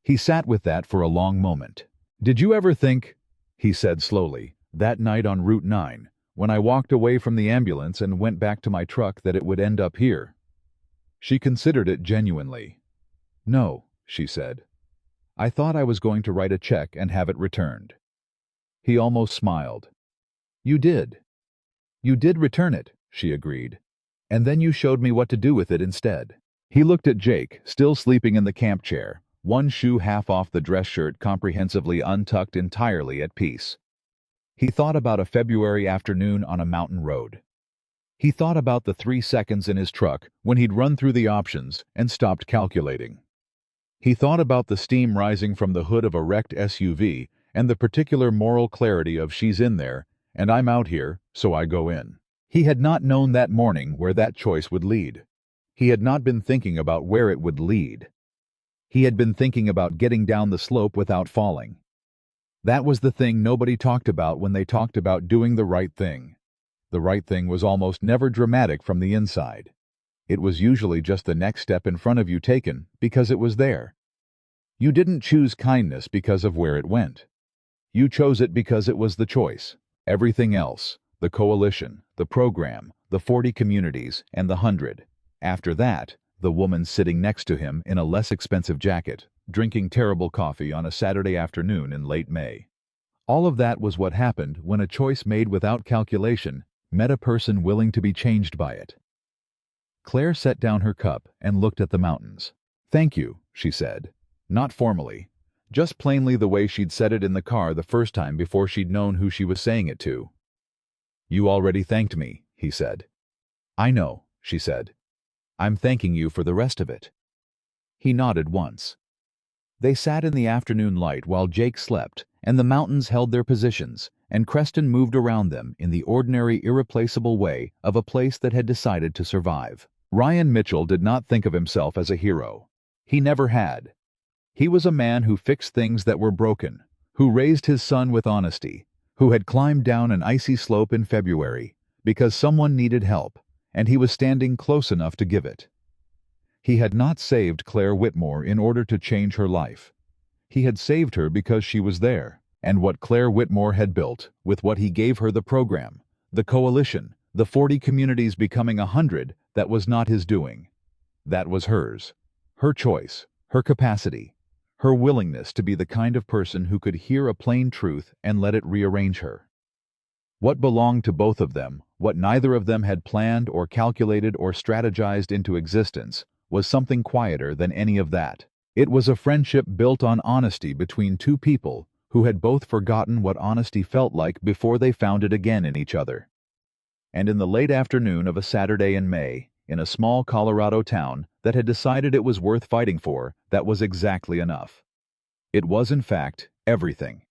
He sat with that for a long moment. "Did you ever think," he said slowly, "that night on Route 9, when I walked away from the ambulance and went back to my truck, that it would end up here?" She considered it genuinely. "No," she said. "I thought I was going to write a check and have it returned." He almost smiled. "You did. You did return it," she agreed. "And then you showed me what to do with it instead." He looked at Jake, still sleeping in the camp chair, one shoe half off the dress shirt, comprehensively untucked, entirely at peace. He thought about a February afternoon on a mountain road. He thought about the 3 seconds in his truck when he'd run through the options and stopped calculating. He thought about the steam rising from the hood of a wrecked SUV and the particular moral clarity of "she's in there, and I'm out here, so I go in." He had not known that morning where that choice would lead. He had not been thinking about where it would lead. He had been thinking about getting down the slope without falling. That was the thing nobody talked about when they talked about doing the right thing. The right thing was almost never dramatic from the inside. It was usually just the next step in front of you taken because it was there. You didn't choose kindness because of where it went. You chose it because it was the choice. Everything else, the coalition, the program, the 40 communities, and the 100. After that, the woman sitting next to him in a less expensive jacket, drinking terrible coffee on a Saturday afternoon in late May. All of that was what happened when a choice made without calculation met a person willing to be changed by it. Claire set down her cup and looked at the mountains. "Thank you," she said. Not formally. Just plainly, the way she'd said it in the car the first time before she'd known who she was saying it to. "You already thanked me," he said. "I know," she said. "I'm thanking you for the rest of it." He nodded once. They sat in the afternoon light while Jake slept, and the mountains held their positions, and Creston moved around them in the ordinary, irreplaceable way of a place that had decided to survive. Ryan Mitchell did not think of himself as a hero. He never had. He was a man who fixed things that were broken, who raised his son with honesty, who had climbed down an icy slope in February because someone needed help, and he was standing close enough to give it. He had not saved Claire Whitmore in order to change her life. He had saved her because she was there, and what Claire Whitmore had built, with what he gave her, the program, the coalition, the 40 communities becoming 100, that was not his doing. That was hers. Her choice, her capacity, her willingness to be the kind of person who could hear a plain truth and let it rearrange her. What belonged to both of them, what neither of them had planned or calculated or strategized into existence, was something quieter than any of that. It was a friendship built on honesty between two people who had both forgotten what honesty felt like before they found it again in each other. And in the late afternoon of a Saturday in May, in a small Colorado town that had decided it was worth fighting for, that was exactly enough. It was, in fact, everything.